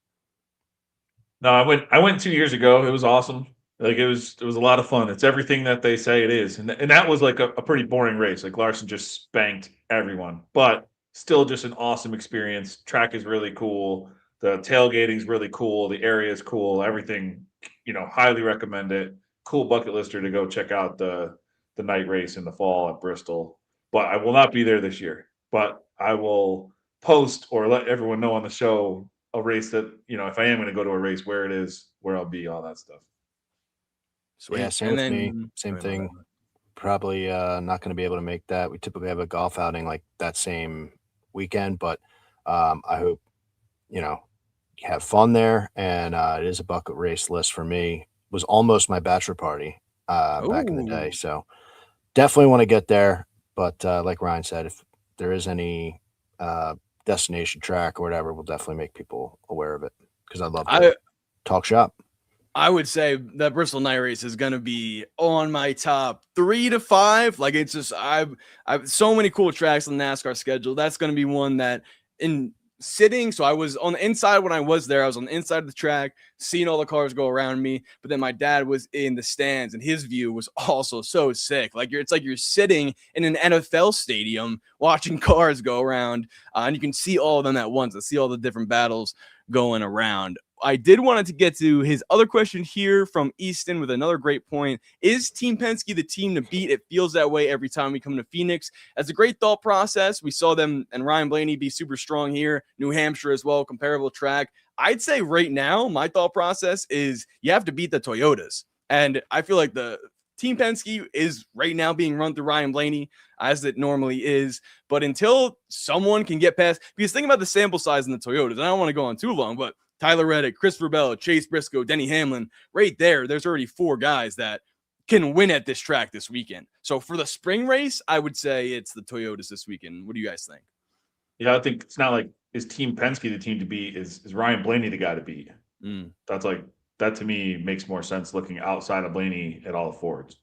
No, I went 2 years ago. It was awesome. Like it was a lot of fun. It's everything that they say it is. And that was like a pretty boring race. Like Larson just spanked everyone, but still just an awesome experience. Track is really cool. The tailgating is really cool. The area is cool. Everything, highly recommend it. Cool bucket lister to go check out the night race in the fall at Bristol. But I will not be there this year. But I will post or let everyone know on the show a race that, if I am going to go to a race, where it is, where I'll be, all that stuff. Sweet. Yeah, same with me. Same thing. Probably not going to be able to make that. We typically have a golf outing like that same weekend, but I hope, you have fun there. And it is a bucket race list for me. It was almost my bachelor party back in the day. So definitely want to get there. But like Ryan said, if there is any destination track or whatever, we'll definitely make people aware of it because I'd love to talk shop. I would say that Bristol night race is going to be on my top 3 to 5. Like it's just, I've so many cool tracks on the NASCAR schedule. That's going to be one that in sitting. So I was on the inside when I was there. I was on the inside of the track, seeing all the cars go around me. But then my dad was in the stands, and his view was also so sick. Like it's like you're sitting in an NFL stadium watching cars go around, and you can see all of them at once. And see all the different battles going around. I did want to get to his other question here from Easton with another great point. Is Team Penske the team to beat? It feels that way every time we come to Phoenix. That's a great thought process. We saw them and Ryan Blaney be super strong here. New Hampshire as well, comparable track. I'd say right now, my thought process is you have to beat the Toyotas. And I feel like the Team Penske is right now being run through Ryan Blaney, as it normally is. But until someone can get past, because think about the sample size in the Toyotas, and I don't want to go on too long, but Tyler Reddick, Christopher Bell, Chase Briscoe, Denny Hamlin, right there, there's already 4 guys that can win at this track this weekend. So for the spring race, I would say it's the Toyotas this weekend. What do you guys think? Yeah, I think it's not like, is Team Penske the team to beat? Is Ryan Blaney the guy to beat? That's like, that to me makes more sense looking outside of Blaney at all the Fords.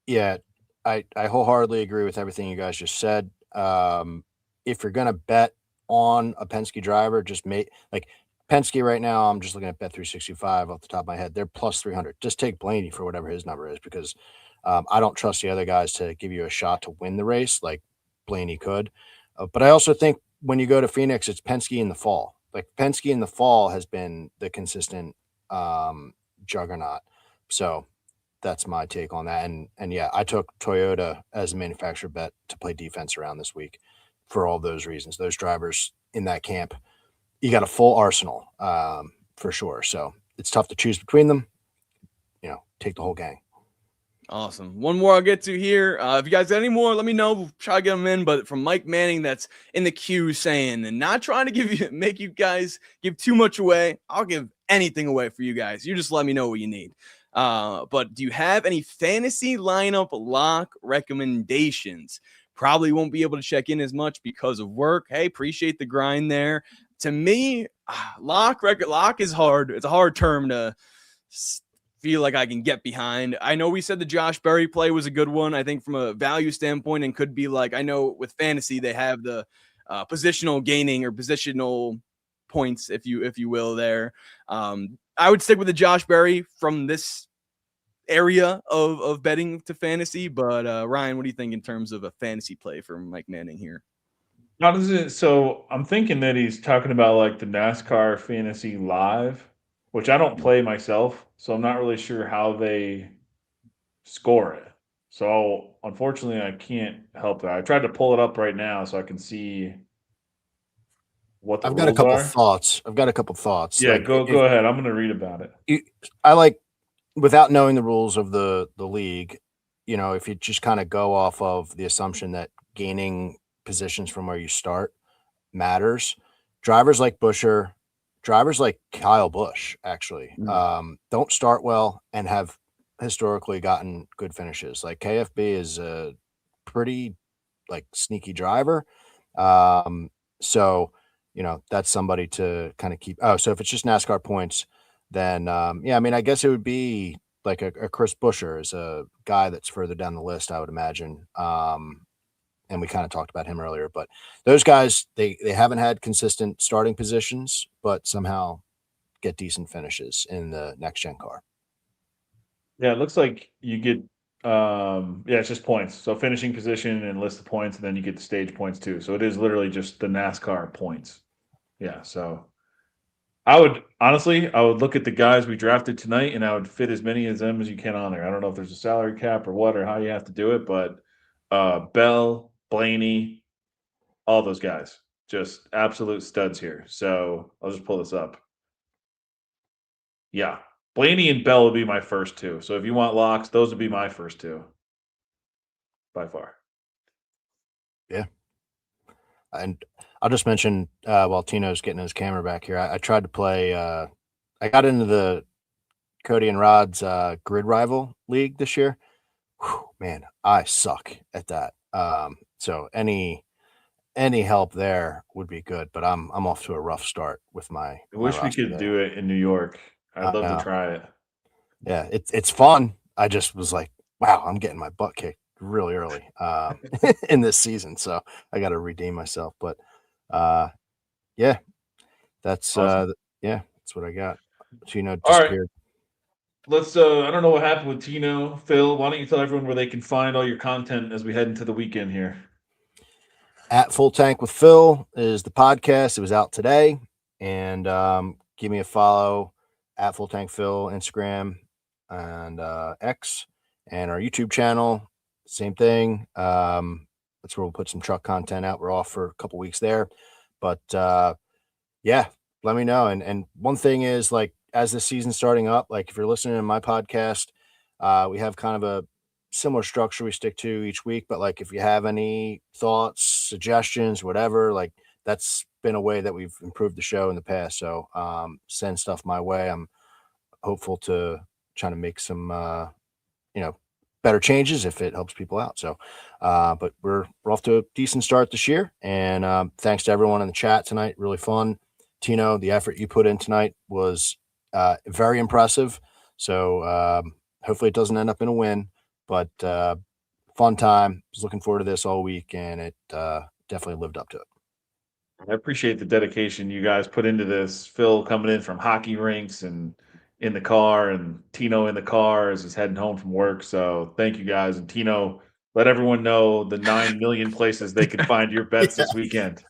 Yeah, I wholeheartedly agree with everything you guys just said. If you're going to bet on a Penske driver, just make like Penske right now, I'm just looking at Bet365 off the top of my head. They're plus 300. Just take Blaney for whatever his number is because I don't trust the other guys to give you a shot to win the race like Blaney could. But I also think when you go to Phoenix, it's Penske in the fall. Like Penske in the fall has been the consistent juggernaut. So that's my take on that. And yeah, I took Toyota as a manufacturer bet to play defense around this week for all those reasons. Those drivers in that camp, you got a full arsenal for sure. So it's tough to choose between them. Take the whole gang. Awesome. One more I'll get to here. If you guys got any more, let me know. We'll try to get them in. But from Mike Manning, that's in the queue saying, and not trying to make you guys give too much away. I'll give anything away for you guys. You just let me know what you need. But do you have any fantasy lineup lock recommendations? Probably won't be able to check in as much because of work. Hey, appreciate the grind there. To me, lock is hard. It's a hard term to feel like I can get behind. I know we said the Josh Berry play was a good one, I think from a value standpoint, and could be like, I know with fantasy, they have the positional gaining or positional points, if you will there. I would stick with the Josh Berry from this area of betting to fantasy. But Ryan, what do you think in terms of a fantasy play for Mike Manning here? How does it? So I'm thinking that he's talking about like the NASCAR Fantasy Live, which I don't play myself, so I'm not really sure how they score it. So unfortunately, I can't help that. I tried to pull it up right now so I can see what the I've got a rules couple are. thoughts. Yeah, Like go ahead. I'm going to read about it. I like, without knowing the rules of the league, if you just kind of go off of the assumption that gaining positions from where you start matters, drivers like Busher, drivers like Kyle Busch actually don't start well and have historically gotten good finishes. Like KFB is a pretty like sneaky driver. So that's somebody to kind of keep. Oh, so if it's just NASCAR points, then I mean, I guess it would be like a Chris Buescher is a guy that's further down the list, I would imagine. And we kind of talked about him earlier, but those guys, they haven't had consistent starting positions, but somehow get decent finishes in the next gen car. Yeah, it looks like you get it's just points. So finishing position and list of points, and then you get the stage points too. So it is literally just the NASCAR points. Yeah, so I would look at the guys we drafted tonight and I would fit as many of them as you can on there. I don't know if there's a salary cap or what or how you have to do it, but Bell, Blaney, all those guys, just absolute studs here. So I'll just pull this up. Yeah. Blaney and Bell would be my first two. So if you want locks, those would be my first two. By far. Yeah. And I'll just mention while Tino's getting his camera back here, I tried to play I got into the Cody and Rod's Grid Rival League this year. Whew, man, I suck at that. So any help there would be good, but I'm off to a rough start with my I wish we could do it in New York. I'd love to try it. Yeah, it's fun. I just was like, wow, I'm getting my butt kicked really early in this season, so I got to redeem myself. But yeah, that's awesome. that's what I got. Tino All disappeared. right. Let's I don't know what happened with Tino. Phil, why don't you tell everyone where they can find all your content as we head into the weekend here? At Full Tank with Phil is the podcast. It was out today, and give me a follow at Full Tank Phil, Instagram and X, and our YouTube channel. Same thing. That's where we'll put some truck content out. We're off for a couple weeks there, but yeah, let me know. And one thing is, like, as the season's starting up, like if you're listening to my podcast, we have kind of a similar structure we stick to each week. But like, if you have any thoughts, suggestions, whatever, like that's been a way that we've improved the show in the past. So send stuff my way. I'm hopeful to try to make some, better changes if it helps people out. So, but we're off to a decent start this year. And thanks to everyone in the chat tonight. Really fun. Tino, the effort you put in tonight was very impressive. So hopefully it doesn't end up in a win, but fun time. Was looking forward to this all week, and it definitely lived up to it. I appreciate the dedication you guys put into this. Phil coming in from hockey rinks and in the car, and Tino in the car as he's heading home from work. So thank you guys. And Tino, let everyone know the 9 million places they can find your bets this weekend.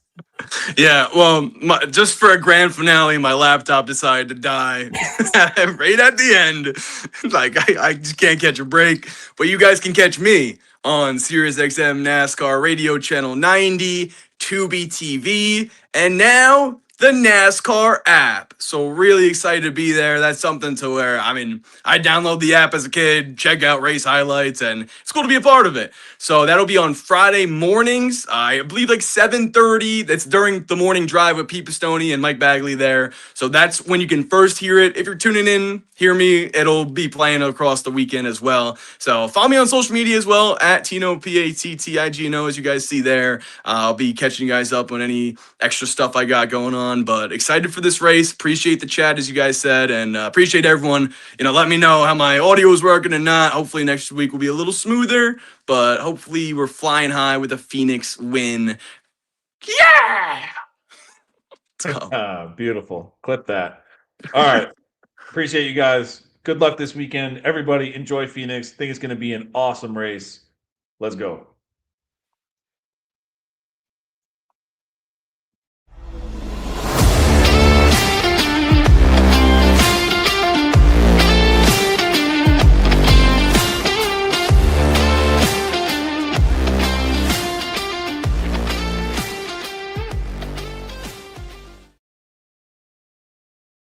Yeah, well, just for a grand finale, my laptop decided to die right at the end. Like, I just can't catch a break. But you guys can catch me on SiriusXM NASCAR Radio Channel 90, Tubi TV, and now the NASCAR app. So really excited to be there. That's something to where, I mean, I download the app as a kid, check out race highlights, and it's cool to be a part of it. So that'll be on Friday mornings. I believe like 7:30. That's during the morning drive with Pete Pistone and Mike Bagley there. So that's when you can first hear it. If you're tuning in, hear me. It'll be playing across the weekend as well. So follow me on social media as well at Tino PATTIGNO, as you guys see there. I'll be catching you guys up on any extra stuff I got going on. But excited for this race. Appreciate the chat, as you guys said, and appreciate everyone. Let me know how my audio is working or not. Hopefully next week will be a little smoother. But hopefully we're flying high with a Phoenix win. Yeah! Beautiful. Clip that. All right. Appreciate you guys. Good luck this weekend. Everybody enjoy Phoenix. Think it's going to be an awesome race. Let's go.